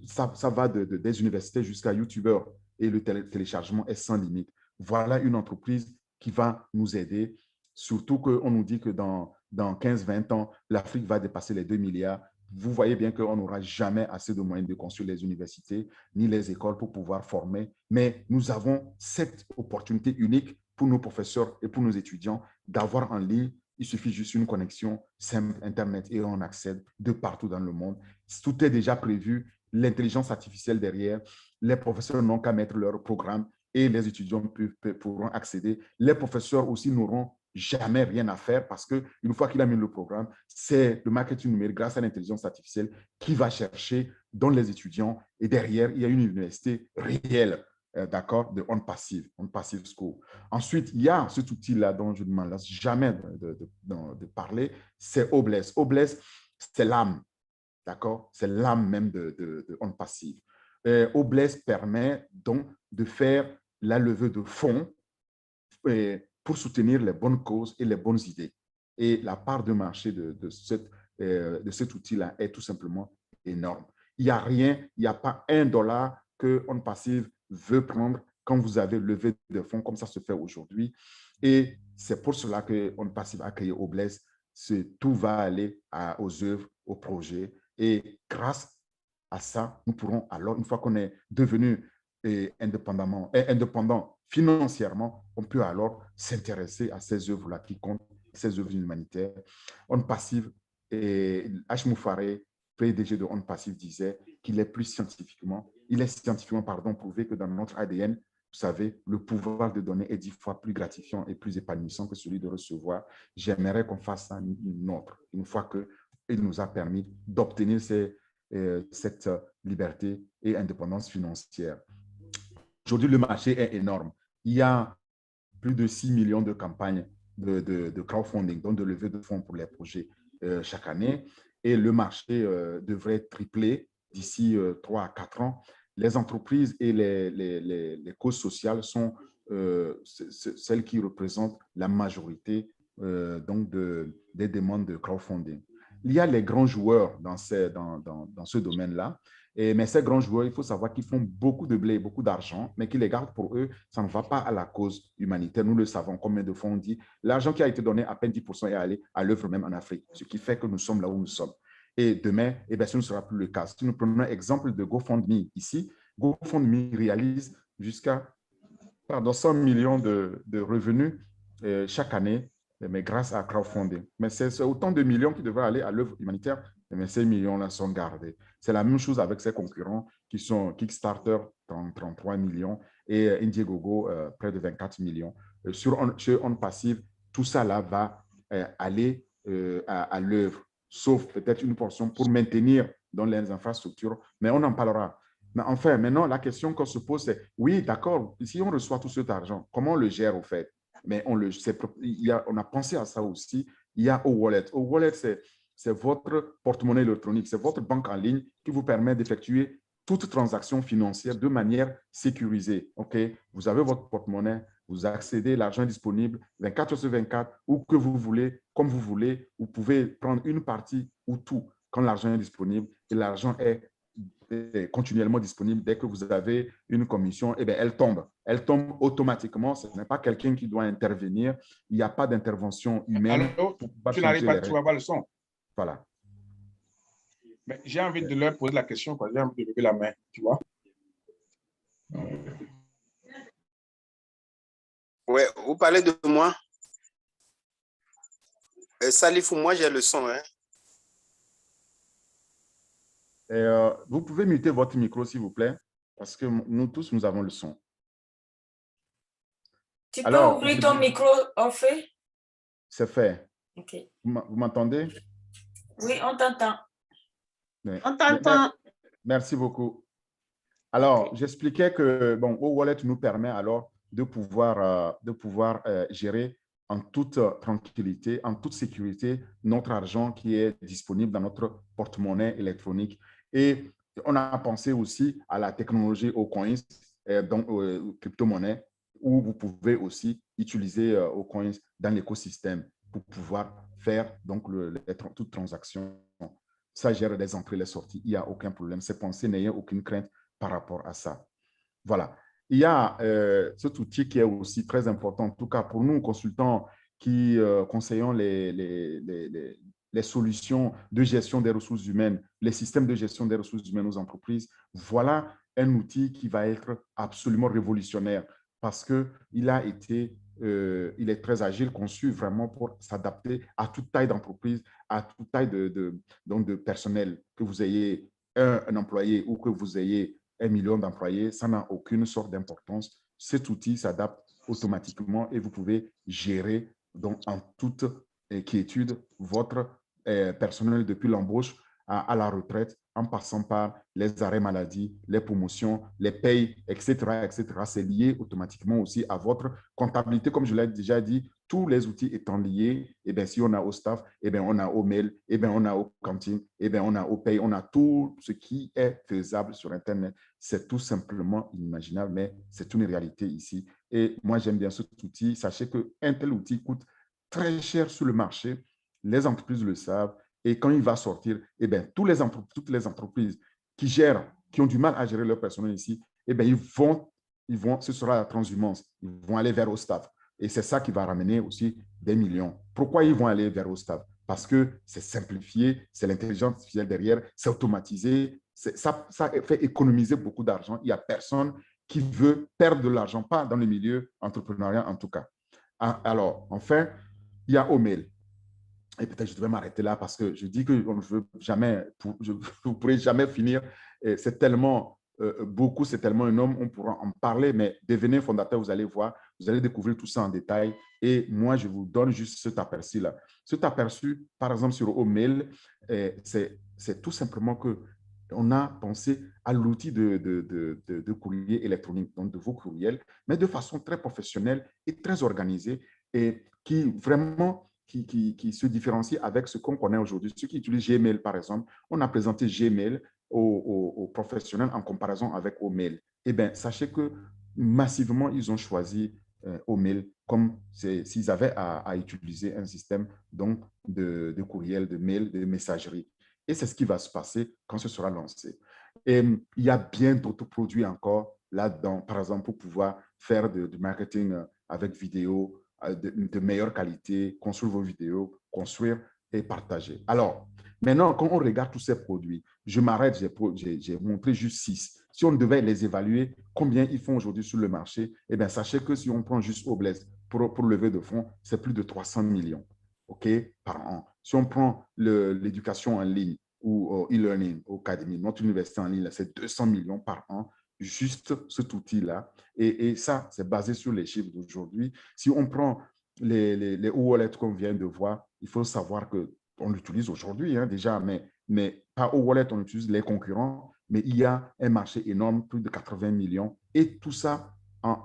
ça va des universités jusqu'à YouTubers et le téléchargement est sans limite. Voilà une entreprise qui va nous aider, surtout qu'on nous dit que dans 15-20 ans, l'Afrique va dépasser les 2 milliards. Vous voyez bien qu'on n'aura jamais assez de moyens de construire les universités ni les écoles pour pouvoir former, mais nous avons cette opportunité unique pour nos professeurs et pour nos étudiants d'avoir en ligne. Il suffit juste une connexion simple, Internet, et on accède de partout dans le monde. Tout est déjà prévu, l'intelligence artificielle derrière, les professeurs n'ont qu'à mettre leur programme et les étudiants pourront accéder. Les professeurs aussi n'auront jamais rien à faire parce qu'une fois qu'il a mis le programme, c'est le marketing numérique grâce à l'intelligence artificielle qui va chercher dans les étudiants et derrière, il y a une université réelle, d'accord, de OnPassive School. Ensuite, il y a cet outil-là dont je ne m'en lasse jamais de parler, c'est Blaze. Blaze, c'est l'âme, d'accord? C'est l'âme même de OnPassive. Blaze permet donc de faire la levée de fonds pour soutenir les bonnes causes et les bonnes idées. Et la part de marché de cet outil-là est tout simplement énorme. Il n'y a rien, il n'y a pas $1 que OnPassive veut prendre quand vous avez levé de fonds, comme ça se fait aujourd'hui. Et c'est pour cela que OnPassive a créé Blaze. Tout va aller aux œuvres, aux projets. Et grâce à ça, nous pourrons alors, une fois qu'on est devenu indépendant financièrement, on peut alors s'intéresser à ces œuvres-là qui comptent, ces œuvres humanitaires. OnPassive, et H. Moufaré, PDG de OnPassive, disait qu'il est scientifiquement prouvé que dans notre ADN, vous savez, le pouvoir de donner est 10 fois plus gratifiant et plus épanouissant que celui de recevoir. J'aimerais qu'on fasse ça une autre, une fois qu'il nous a permis d'obtenir cette liberté et indépendance financière. Aujourd'hui, le marché est énorme. Il y a plus de 6 millions de campagnes de crowdfunding, donc de levée de fonds pour les projets chaque année. Et le marché devrait tripler d'ici 3 à 4 ans. Les entreprises et les causes sociales sont celles qui représentent la majorité donc des demandes de crowdfunding. Il y a les grands joueurs dans ce domaine-là. Mais ces grands joueurs, il faut savoir qu'ils font beaucoup de blé, beaucoup d'argent, mais qu'ils les gardent pour eux, ça ne va pas à la cause humanitaire. Nous le savons, combien de fois on dit, l'argent qui a été donné, à peine 10% est allé à l'œuvre même en Afrique, ce qui fait que nous sommes là où nous sommes. Et demain, eh bien, ce ne sera plus le cas. Si nous prenons l'exemple de GoFundMe ici, GoFundMe réalise jusqu'à 100 millions de revenus chaque année, mais grâce à crowdfunding. Mais c'est autant de millions qui devraient aller à l'œuvre humanitaire, mais ces millions-là sont gardés. C'est la même chose avec ses concurrents qui sont Kickstarter, 33 millions, et Indiegogo, près de 24 millions. Sur On Passive, tout ça là va aller à l'œuvre, sauf peut-être une portion pour maintenir dans les infrastructures, mais on en parlera. Mais enfin, maintenant, la question qu'on se pose, c'est, oui, d'accord, si on reçoit tout cet argent, comment on le gère au fait? Mais on a pensé à ça aussi. Il y a O-Wallet. O-Wallet, c'est votre porte-monnaie électronique, c'est votre banque en ligne qui vous permet d'effectuer toute transaction financière de manière sécurisée. Okay? Vous avez votre porte-monnaie, vous accédez, l'argent est disponible 24/24, où que vous voulez, comme vous voulez. Vous pouvez prendre une partie ou tout quand l'argent est disponible, et l'argent est continuellement disponible. Dès que vous avez une commission, eh bien, elle tombe automatiquement. Ce n'est pas quelqu'un qui doit intervenir. Il n'y a pas d'intervention humaine. Alors, tu n'arrives pas, tu ne vois pas le son. Voilà. Mais j'ai envie de leur poser la question, quoi. J'ai envie de lever la main, tu vois. Ouais, vous parlez de moi. Salif, moi j'ai le son, hein. Vous pouvez muter votre micro, s'il vous plaît, parce que nous tous, nous avons le son. Tu peux ouvrir ton micro, en fait? C'est fait. OK. Vous m'entendez? Oui, on t'entend. Oui. On t'entend. Merci beaucoup. Alors, j'expliquais que O-Wallet nous permet alors de pouvoir gérer en toute tranquillité, en toute sécurité, notre argent qui est disponible dans notre porte-monnaie électronique. Et on a pensé aussi à la technologie OCoins, donc crypto-monnaie, où vous pouvez aussi utiliser OCoins dans l'écosystème pour pouvoir faire donc toute transaction. Ça gère les entrées et les sorties. Il n'y a aucun problème. C'est pensé, n'ayez aucune crainte par rapport à ça. Voilà. Il y a cet outil qui est aussi très important, en tout cas pour nous, consultants qui conseillons les solutions de gestion des ressources humaines, les systèmes de gestion des ressources humaines aux entreprises. Voilà un outil qui va être absolument révolutionnaire parce qu'il est très agile, conçu vraiment pour s'adapter à toute taille d'entreprise, à toute taille de personnel, que vous ayez un employé ou que vous ayez 1 million d'employés, ça n'a aucune sorte d'importance. Cet outil s'adapte automatiquement et vous pouvez gérer donc en toute quiétude votre personnel depuis l'embauche à la retraite, en passant par les arrêts maladie, les promotions, les payes, etc., etc. C'est lié automatiquement aussi à votre comptabilité. Comme je l'ai déjà dit, tous les outils étant liés, eh bien, si on a au staff, eh bien, on a au mail, eh bien, on a au cantine, eh bien, on a au paye, on a tout ce qui est faisable sur Internet. C'est tout simplement inimaginable, mais c'est une réalité ici. Et moi, j'aime bien cet outil. Sachez qu'un tel outil coûte très cher sur le marché. Les entreprises le savent. Et quand il va sortir, eh bien, toutes les entreprises qui ont du mal à gérer leur personnel ici, eh bien, ce sera la transhumance. Ils vont aller vers au staff. Et c'est ça qui va ramener aussi des millions. Pourquoi ils vont aller vers au staff? Parce que c'est simplifié, c'est l'intelligence artificielle derrière, c'est automatisé, ça fait économiser beaucoup d'argent. Il n'y a personne qui veut perdre de l'argent, pas dans le milieu entrepreneurial en tout cas. Alors, enfin, il y a Omail. Et peut-être je devrais m'arrêter là parce que je dis qu'on ne veut jamais, vous ne pourrez jamais finir. C'est tellement beaucoup, c'est tellement énorme, on pourra en parler, mais devenez fondateur, vous allez voir, vous allez découvrir tout ça en détail. Et moi, je vous donne juste cet aperçu-là. Cet aperçu, par exemple, sur Omail, c'est tout simplement que on a pensé à l'outil de courrier électronique, donc de vos courriels, mais de façon très professionnelle et très organisée et qui vraiment qui se différencie avec ce qu'on connaît aujourd'hui. Ceux qui utilisent Gmail, par exemple, on a présenté Gmail aux professionnels en comparaison avec Omail. Eh bien, sachez que massivement, ils ont choisi Omail comme s'ils avaient à utiliser un système donc, de courriel, de mail, de messagerie. Et c'est ce qui va se passer quand ce sera lancé. Et il y a bien d'autres produits encore là-dedans, par exemple, pour pouvoir faire du marketing avec vidéo de meilleure qualité, construire vos vidéos, construire et partager. Alors, maintenant, quand on regarde tous ces produits, je m'arrête, j'ai montré juste 6. Si on devait les évaluer, combien ils font aujourd'hui sur le marché, eh bien, sachez que si on prend juste Oblaise pour lever de fonds, c'est plus de 300 millions par an. Si on prend l'éducation en ligne ou e-learning au Academy, notre université en ligne, c'est 200 millions par an, juste cet outil-là. Et ça, c'est basé sur les chiffres d'aujourd'hui. Si on prend les e-wallets qu'on vient de voir, il faut savoir qu'on l'utilise aujourd'hui déjà, mais pas e-wallet, on utilise les concurrents, mais il y a un marché énorme, plus de 80 millions. Et tout ça,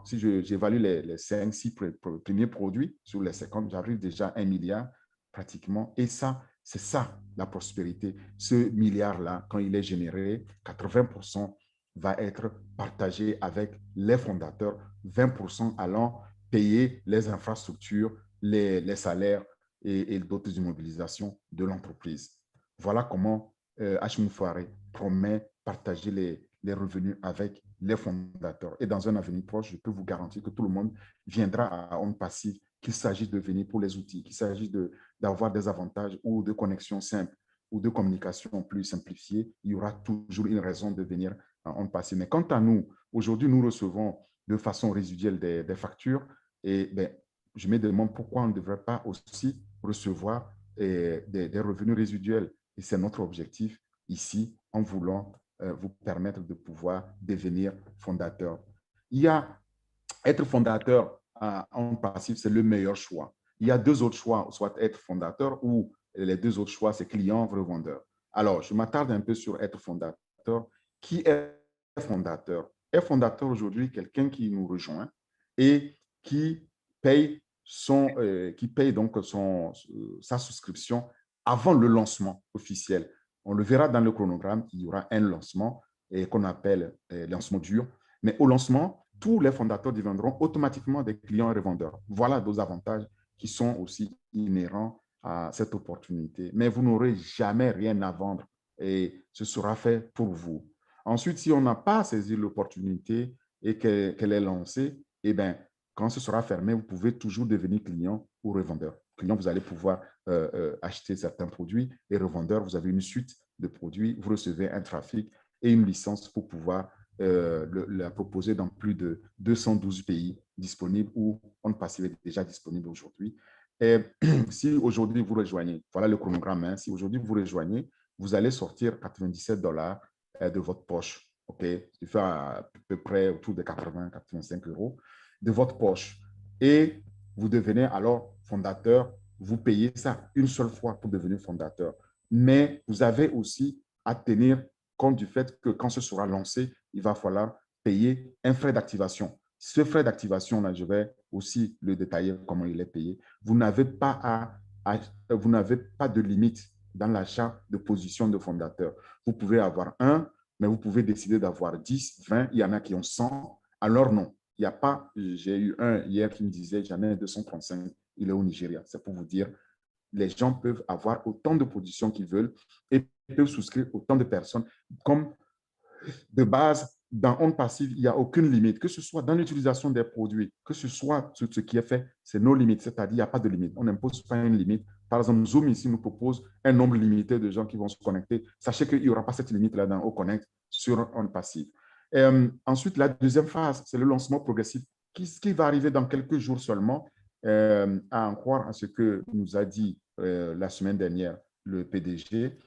si j'évalue les 5-6 premiers produits sur les 50, j'arrive déjà à 1 milliard pratiquement. Et ça, c'est ça la prospérité. Ce milliard-là, quand il est généré, 80% va être partagé avec les fondateurs, 20% allant payer les infrastructures, les salaires et d'autres immobilisations de l'entreprise. Voilà comment Hashim Fouare promet partager les revenus avec les fondateurs. Et dans un avenir proche, je peux vous garantir que tout le monde viendra à On Passive, qu'il s'agisse de venir pour les outils, qu'il s'agisse d'avoir des avantages ou de connexions simples ou de communication plus simplifiée, il y aura toujours une raison de venir à On Passive. Mais quant à nous, aujourd'hui, nous recevons de façon résiduelle des factures et je me demande pourquoi on ne devrait pas aussi recevoir des revenus résiduels. Et c'est notre objectif ici en voulant vous permettre de pouvoir devenir fondateur. Être fondateur en passif, c'est le meilleur choix. Il y a deux autres choix, soit être fondateur ou les deux autres choix, c'est client, revendeur. Alors, je m'attarde un peu sur être fondateur. Qui est fondateur? Est fondateur aujourd'hui quelqu'un qui nous rejoint et qui paye donc sa souscription avant le lancement officiel. On le verra dans le chronogramme, il y aura un lancement qu'on appelle lancement dur. Mais au lancement, tous les fondateurs deviendront automatiquement des clients et revendeurs. Voilà deux avantages qui sont aussi inhérents à cette opportunité. Mais vous n'aurez jamais rien à vendre et ce sera fait pour vous. Ensuite, si on n'a pas saisi l'opportunité et qu'elle est lancée, eh bien, quand ce sera fermé, vous pouvez toujours devenir client ou revendeur. Client, vous allez pouvoir acheter certains produits et revendeur, vous avez une suite de produits, vous recevez un trafic et une licence pour pouvoir la proposer dans plus de 212 pays disponibles où On Passive est déjà disponible aujourd'hui. Et si aujourd'hui vous rejoignez, voilà le chronogramme, si aujourd'hui vous rejoignez, vous allez sortir $97 de votre poche, ce qui fait à peu près autour de 80-85 euros de votre poche. Et vous devenez alors fondateur, vous payez ça une seule fois pour devenir fondateur. Mais vous avez aussi à tenir compte du fait que quand ce sera lancé, il va falloir payer un frais d'activation. Ce frais d'activation-là, je vais aussi le détailler comment il est payé. Vous n'avez pas de limite dans l'achat de position de fondateur. Vous pouvez avoir un, mais vous pouvez décider d'avoir 10, 20, il y en a qui ont 100. Alors non, il n'y a pas, j'ai eu un hier qui me disait, j'en ai 235, il est au Nigeria. C'est pour vous dire, les gens peuvent avoir autant de positions qu'ils veulent et peuvent souscrire autant de personnes. Comme de base, dans On Passive, il n'y a aucune limite, que ce soit dans l'utilisation des produits, que ce soit ce qui est fait, c'est nos limites, c'est-à-dire il n'y a pas de limite. On n'impose pas une limite. Par exemple, Zoom ici nous propose un nombre limité de gens qui vont se connecter. Sachez qu'il n'y aura pas cette limite-là dans OConnect sur On Passive. Ensuite, la deuxième phase, c'est le lancement progressif qui va arriver dans quelques jours seulement, à en croire à ce que nous a dit la semaine dernière le PDG.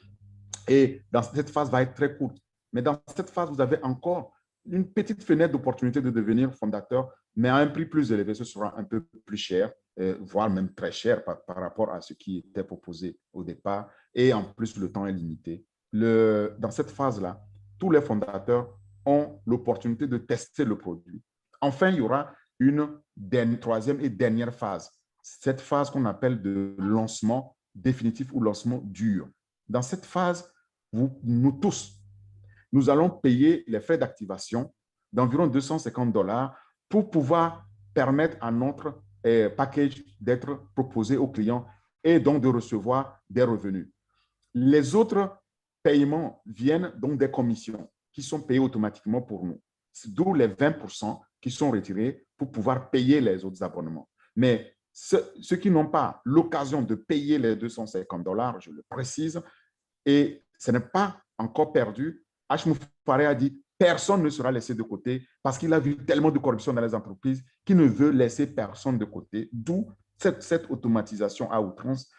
Et dans cette phase va être très courte. Mais dans cette phase, vous avez encore une petite fenêtre d'opportunité de devenir fondateur, mais à un prix plus élevé, ce sera un peu plus cher, voire même très cher par rapport à ce qui était proposé au départ. Et en plus, le temps est limité. Dans cette phase-là, tous les fondateurs ont l'opportunité de tester le produit. Enfin, il y aura une troisième et dernière phase, cette phase qu'on appelle de lancement définitif ou lancement dur. Dans cette phase, nous tous, nous allons payer les frais d'activation d'environ 250 $ pour pouvoir permettre à notre package d'être proposé aux clients et donc de recevoir des revenus. Les autres paiements viennent donc des commissions qui sont payées automatiquement pour nous, d'où les 20% qui sont retirés pour pouvoir payer les autres abonnements. Mais ceux qui n'ont pas l'occasion de payer les 250 $, je le précise, et ce n'est pas encore perdu, Hashimoto Faré a dit personne ne sera laissé de côté parce qu'il a vu tellement de corruption dans les entreprises qu'il ne veut laisser personne de côté, d'où cette automatisation à outrance.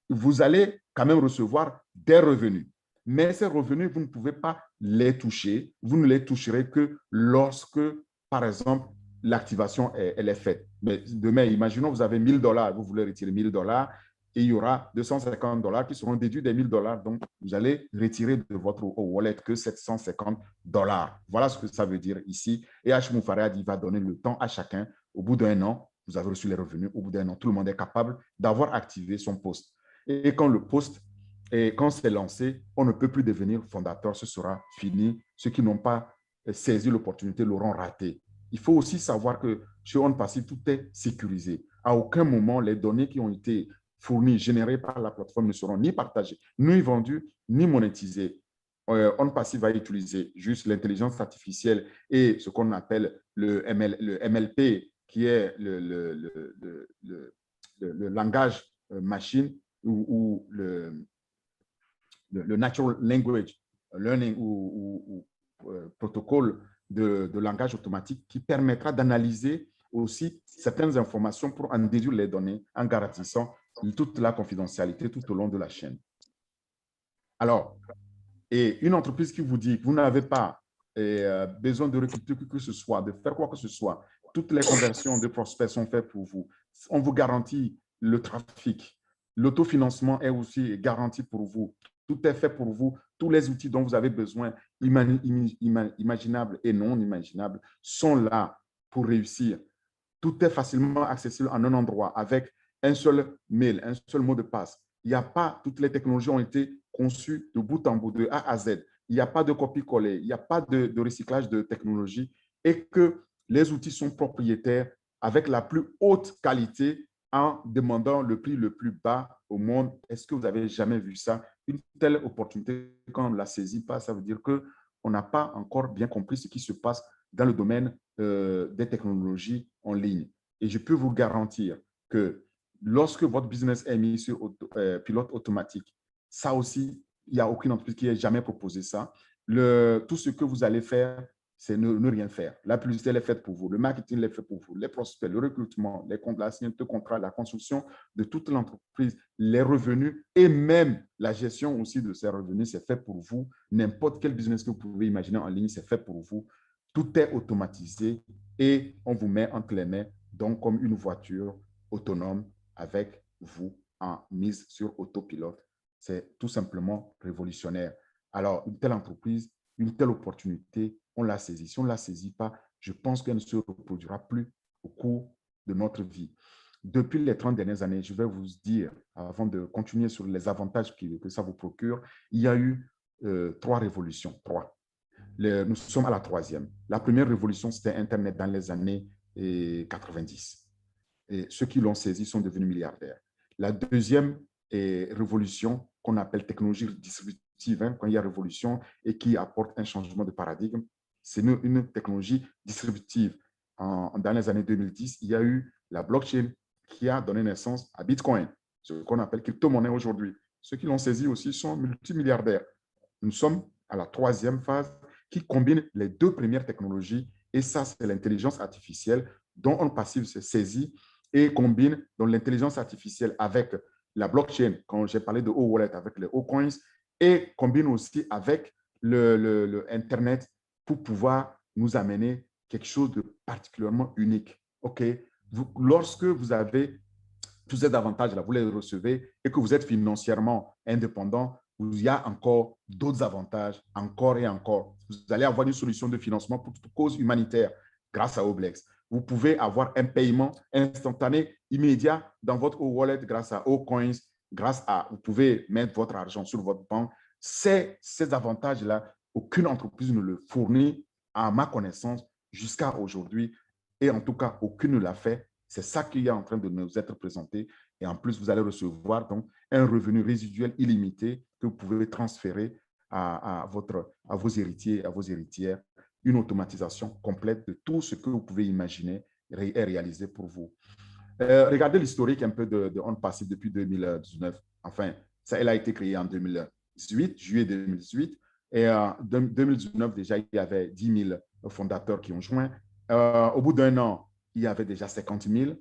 Vous allez quand même recevoir des revenus. Mais ces revenus, vous ne pouvez pas les toucher. Vous ne les toucherez que lorsque, par exemple, l'activation elle est faite. Mais demain, imaginons vous avez 1 000 $, vous voulez retirer 1 000 $ et il y aura 250 $ qui seront déduits des 1 000 $. Donc, vous allez retirer de votre wallet que 750 $. Voilà ce que ça veut dire ici. Et Hashimoto Faré a dit, il va donner le temps à chacun. Au bout d'1 an, vous avez reçu les revenus. Au bout d'1 an, tout le monde est capable d'avoir activé son poste. Et quand le poste, quand c'est lancé, on ne peut plus devenir fondateur, ce sera fini. Ceux qui n'ont pas saisi l'opportunité l'auront raté. Il faut aussi savoir que chez OnPassive, tout est sécurisé. À aucun moment, les données qui ont été fournies, générées par la plateforme ne seront ni partagées, ni vendues, ni monétisées. OnPassive va utiliser juste l'intelligence artificielle et ce qu'on appelle le MLP, qui est le langage machine ou le Natural Language Learning ou protocole de langage automatique qui permettra d'analyser aussi certaines informations pour en déduire les données en garantissant toute la confidentialité tout au long de la chaîne. Alors, et une entreprise qui vous dit que vous n'avez pas besoin de recruter quoi que ce soit, de faire quoi que ce soit, toutes les conversions de prospects sont faites pour vous. On vous garantit le trafic. L'autofinancement est aussi garanti pour vous. Tout est fait pour vous. Tous les outils dont vous avez besoin, imaginables et non imaginables, sont là pour réussir. Tout est facilement accessible en un endroit avec un seul mail, un seul mot de passe. Il n'y a pas, toutes les technologies ont été conçues de bout en bout, de A à Z. Il n'y a pas de copie-coller, il n'y a pas de recyclage de technologie et que les outils sont propriétaires avec la plus haute qualité en demandant le prix le plus bas au monde. Est-ce que vous avez jamais vu ça? Une telle opportunité, quand on ne la saisit pas, ça veut dire qu'on n'a pas encore bien compris ce qui se passe dans le domaine des technologies en ligne. Et je peux vous garantir que lorsque votre business est mis sur pilote automatique, ça aussi, il n'y a aucune entreprise qui ait jamais proposé ça. Tout ce que vous allez faire, c'est ne rien faire. La publicité, elle est faite pour vous. Le marketing, elle est fait pour vous. Les prospects, le recrutement, la signature de contrat, la construction de toute l'entreprise, les revenus et même la gestion aussi de ces revenus, c'est fait pour vous. N'importe quel business que vous pouvez imaginer en ligne, c'est fait pour vous. Tout est automatisé et on vous met entre les mains, donc comme une voiture autonome avec vous en mise sur autopilote. C'est tout simplement révolutionnaire. Alors, une telle entreprise, une telle opportunité, on l'a saisit. Si on ne la saisit pas, je pense qu'elle ne se reproduira plus au cours de notre vie. Depuis les 30 dernières années, je vais vous dire, avant de continuer sur les avantages que ça vous procure, il y a eu 3 révolutions. Nous sommes à la 3e. La première révolution, c'était Internet dans les années 90. Et ceux qui l'ont saisi sont devenus milliardaires. La deuxième révolution, qu'on appelle technologie distributive, quand il y a révolution et qui apporte un changement de paradigme, c'est une technologie distributive. Dans les années 2010, il y a eu la blockchain qui a donné naissance à Bitcoin, ce qu'on appelle crypto-monnaie aujourd'hui. Ceux qui l'ont saisi aussi sont multimilliardaires. Nous sommes à la 3e phase qui combine les 2 premières technologies et ça, c'est l'intelligence artificielle dont OnPassive se saisit et combine l'intelligence artificielle avec la blockchain, quand j'ai parlé de O-Wallet, avec les O-Coins, et combine aussi avec le Internet pour pouvoir nous amener quelque chose de particulièrement unique. OK? Lorsque vous avez tous ces avantages-là, vous les recevez et que vous êtes financièrement indépendant, il y a encore d'autres avantages, encore et encore. Vous allez avoir une solution de financement pour toute cause humanitaire grâce à Oblex. Vous pouvez avoir un paiement instantané, immédiat dans votre wallet grâce à Ocoins, vous pouvez mettre votre argent sur votre banque. Ces avantages-là, aucune entreprise ne le fournit à ma connaissance jusqu'à aujourd'hui. Et en tout cas, aucune ne l'a fait. C'est ça qui est en train de nous être présenté. Et en plus, vous allez recevoir donc un revenu résiduel illimité que vous pouvez transférer à vos héritiers, à vos héritières. Une automatisation complète de tout ce que vous pouvez imaginer et réaliser pour vous. Regardez l'historique un peu de OnPassive depuis 2019. Enfin, elle a été créée en 2018, juillet 2018. Et en 2019, déjà, il y avait 10 000 fondateurs qui ont joint. Au bout d'un an, il y avait déjà 50 000.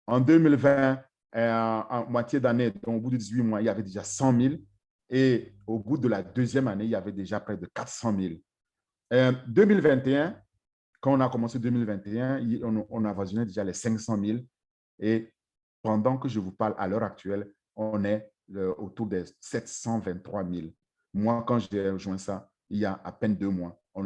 En 2020, en moitié d'année, donc au bout de 18 mois, il y avait déjà 100 000. Et au bout de la deuxième année, il y avait déjà près de 400 000. 2021, quand on a commencé 2021, on avoisinait déjà les 500 000. Et pendant que je vous parle à l'heure actuelle, on est autour des 723 000. Moi, quand j'ai rejoint ça, il y a à peine 2 mois, on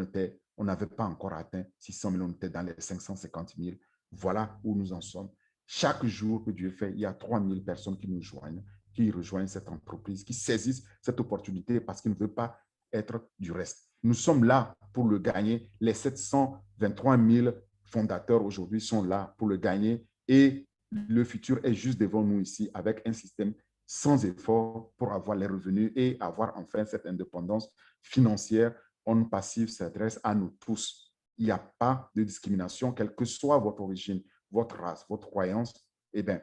n'avait pas encore atteint 600 000, on était dans les 550 000. Voilà où nous en sommes. Chaque jour que Dieu fait, il y a 3 000 personnes qui nous joignent, qui rejoignent cette entreprise, qui saisissent cette opportunité parce qu'ils ne veulent pas être du reste. Nous sommes là pour le gagner. Les 723 000 fondateurs aujourd'hui sont là pour le gagner et le futur est juste devant nous ici avec un système sans effort pour avoir les revenus et avoir enfin cette indépendance financière. OnPassive s'adresse à nous tous. Il n'y a pas de discrimination, quelle que soit votre origine, votre race, votre croyance. Eh bien,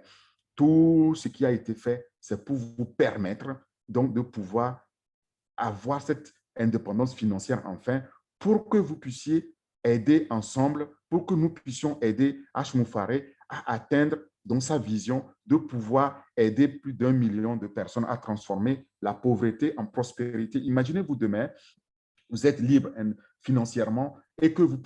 tout ce qui a été fait, c'est pour vous permettre donc de pouvoir avoir cette indépendance financière enfin pour que vous puissiez aider ensemble, pour que nous puissions aider H. à atteindre donc sa vision de pouvoir aider plus d'1 million de personnes à transformer la pauvreté en prospérité. Imaginez-vous demain, vous êtes libre financièrement et que vous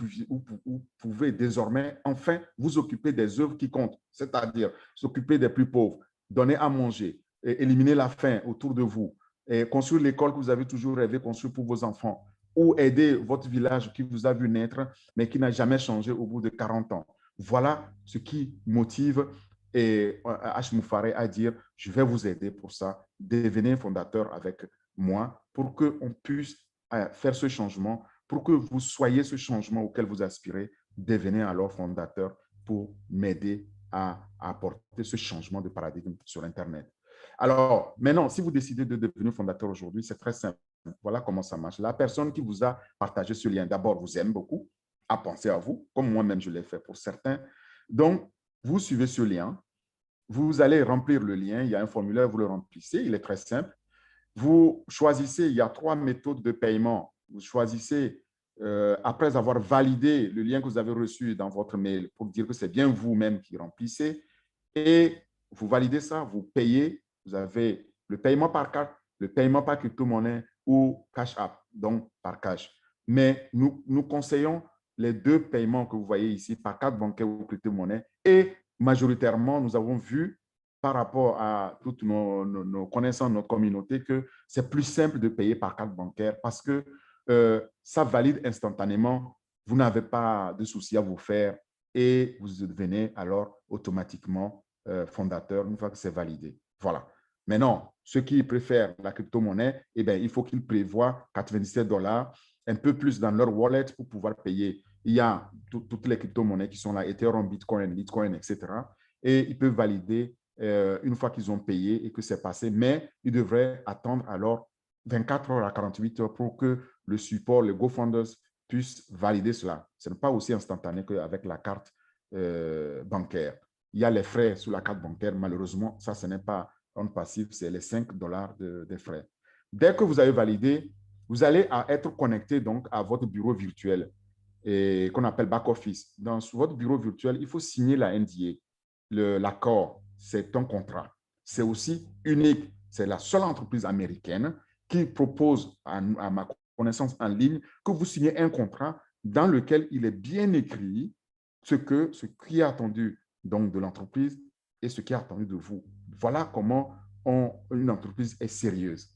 pouvez désormais enfin vous occuper des œuvres qui comptent, c'est-à-dire s'occuper des plus pauvres, donner à manger, éliminer la faim autour de vous, et construire l'école que vous avez toujours rêvé de construire pour vos enfants, ou aider votre village qui vous a vu naître, mais qui n'a jamais changé au bout de 40 ans. Voilà ce qui motive H. Moufaré à dire « Je vais vous aider pour ça, devenez fondateur avec moi pour qu'on puisse faire ce changement, pour que vous soyez ce changement auquel vous aspirez, devenez alors fondateur pour m'aider à apporter ce changement de paradigme sur Internet. » Alors, maintenant, si vous décidez de devenir fondateur aujourd'hui, c'est très simple. Voilà comment ça marche. La personne qui vous a partagé ce lien, d'abord, vous aime beaucoup, a pensé à vous, comme moi-même je l'ai fait pour certains. Donc, vous suivez ce lien, vous allez remplir le lien, il y a un formulaire, vous le remplissez, il est très simple. Vous choisissez, il y a 3 méthodes de paiement. Vous choisissez, après avoir validé le lien que vous avez reçu dans votre mail pour dire que c'est bien vous-même qui remplissez, et vous validez ça, vous payez, vous avez le paiement par carte, le paiement par crypto-monnaie ou Cash App, donc par cash. Mais nous conseillons les 2 paiements que vous voyez ici, par carte bancaire ou crypto-monnaie, et majoritairement, nous avons vu par rapport à toutes nos connaissances, notre communauté, que c'est plus simple de payer par carte bancaire parce que ça valide instantanément. Vous n'avez pas de souci à vous faire et vous devenez alors automatiquement fondateur une fois que c'est validé. Voilà. Maintenant, ceux qui préfèrent la crypto-monnaie, eh bien, il faut qu'ils prévoient 97 $, un peu plus dans leur wallet pour pouvoir payer. Il y a toutes les crypto-monnaies qui sont là, Ethereum, Bitcoin, Litecoin, etc. Et ils peuvent valider une fois qu'ils ont payé et que c'est passé, mais ils devraient attendre alors 24 heures à 48 heures pour que le support, les GoFunders puissent valider cela. Ce n'est pas aussi instantané qu'avec la carte bancaire. Il y a les frais sur la carte bancaire, malheureusement, ça, ce n'est pas OnPassive, c'est les 5 $ de frais. Dès que vous avez validé, vous allez être connecté donc à votre bureau virtuel qu'on appelle back-office. Dans votre bureau virtuel, il faut signer la NDA, l'accord. C'est un contrat. C'est aussi unique. C'est la seule entreprise américaine qui propose, à ma connaissance en ligne, que vous signez un contrat dans lequel il est bien écrit ce qui est attendu donc, de l'entreprise et ce qui est attendu de vous. Voilà comment une entreprise est sérieuse.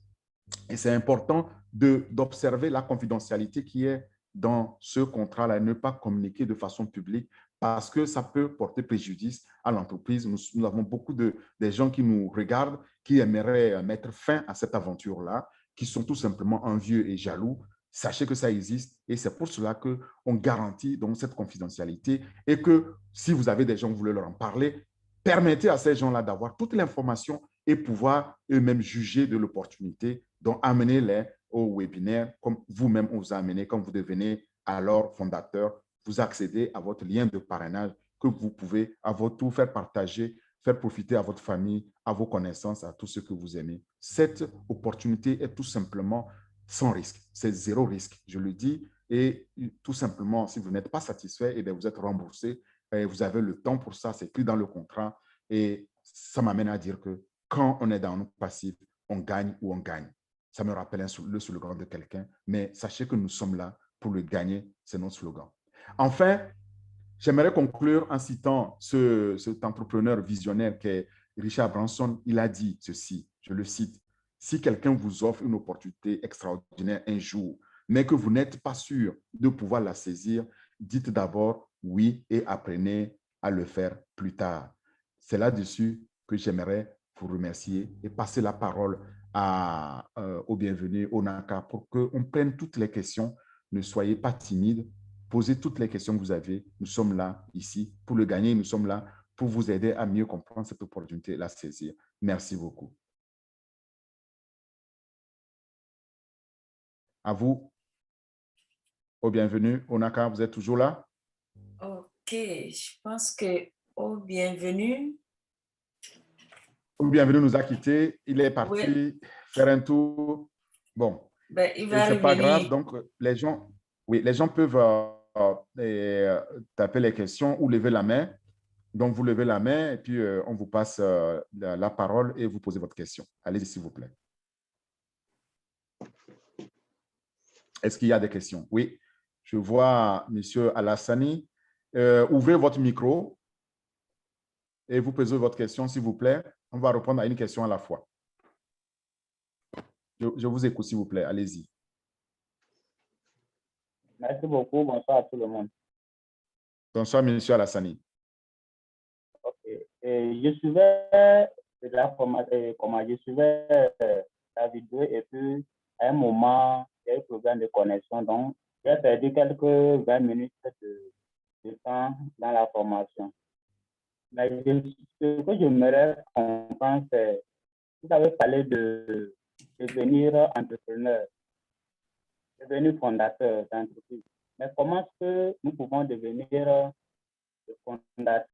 Et c'est important d'observer la confidentialité qui est dans ce contrat-là, ne pas communiquer de façon publique parce que ça peut porter préjudice à l'entreprise. Nous avons beaucoup des gens qui nous regardent, qui aimeraient mettre fin à cette aventure-là, qui sont tout simplement envieux et jaloux. Sachez que ça existe et c'est pour cela qu'on garantit donc cette confidentialité et que si vous avez des gens, vous voulez leur en parler, permettez à ces gens-là d'avoir toute l'information et pouvoir eux-mêmes juger de l'opportunité. Donc, amenez-les au webinaire comme vous-même on vous a amené, quand vous devenez alors fondateur, vous accédez à votre lien de parrainage que vous pouvez à votre tour faire partager, faire profiter à votre famille, à vos connaissances, à tous ceux que vous aimez. Cette opportunité est tout simplement sans risque. C'est zéro risque, je le dis. Et tout simplement, si vous n'êtes pas satisfait, eh bien, vous êtes remboursé. Et vous avez le temps pour ça, c'est écrit dans le contrat. Et ça m'amène à dire que quand on est dans nos passifs, on gagne ou on gagne. Ça me rappelle le slogan de quelqu'un, mais sachez que nous sommes là pour le gagner, c'est notre slogan. Enfin, j'aimerais conclure en citant cet entrepreneur visionnaire qui est Richard Branson. Il a dit ceci, je le cite, « Si quelqu'un vous offre une opportunité extraordinaire un jour, mais que vous n'êtes pas sûr de pouvoir la saisir, dites d'abord oui et apprenez à le faire plus tard. » C'est là-dessus que j'aimerais vous remercier et passer la parole au bienvenu, au NACA, pour qu'on prenne toutes les questions. Ne soyez pas timides. Posez toutes les questions que vous avez. Nous sommes là, ici, pour le gagner. Nous sommes là pour vous aider à mieux comprendre cette opportunité et la saisir. Merci beaucoup. À vous. Au bienvenu. Onaka, vous êtes toujours là? OK, je pense que au bienvenu. Au bienvenu nous a quittés. Il est parti faire un tour. Bon, Ben, il va c'est pas grave. revenir. Donc, les gens peuvent taper les questions ou lever la main. Donc, vous levez la main et puis on vous passe la parole et vous posez votre question. Allez-y, s'il vous plaît. Est-ce qu'il y a des questions? Oui, je vois M. Alassani. Ouvrez votre micro et vous posez votre question, s'il vous plaît. On va répondre à une question à la fois. Je vous écoute, s'il vous plaît. Allez-y. Merci beaucoup. Bonsoir à tout le monde. Bonsoir, M. Alassani. Ok. Je suivais je suivais la vidéo et puis à un moment, il y a eu un problème de connexion. Donc, j'ai perdu quelques 20 minutes de temps dans la formation. Mais ce que j'aimerais comprendre, c'est vous avez parlé de devenir entrepreneur, devenir fondateur d'entreprise. Mais comment est-ce que nous pouvons devenir fondateur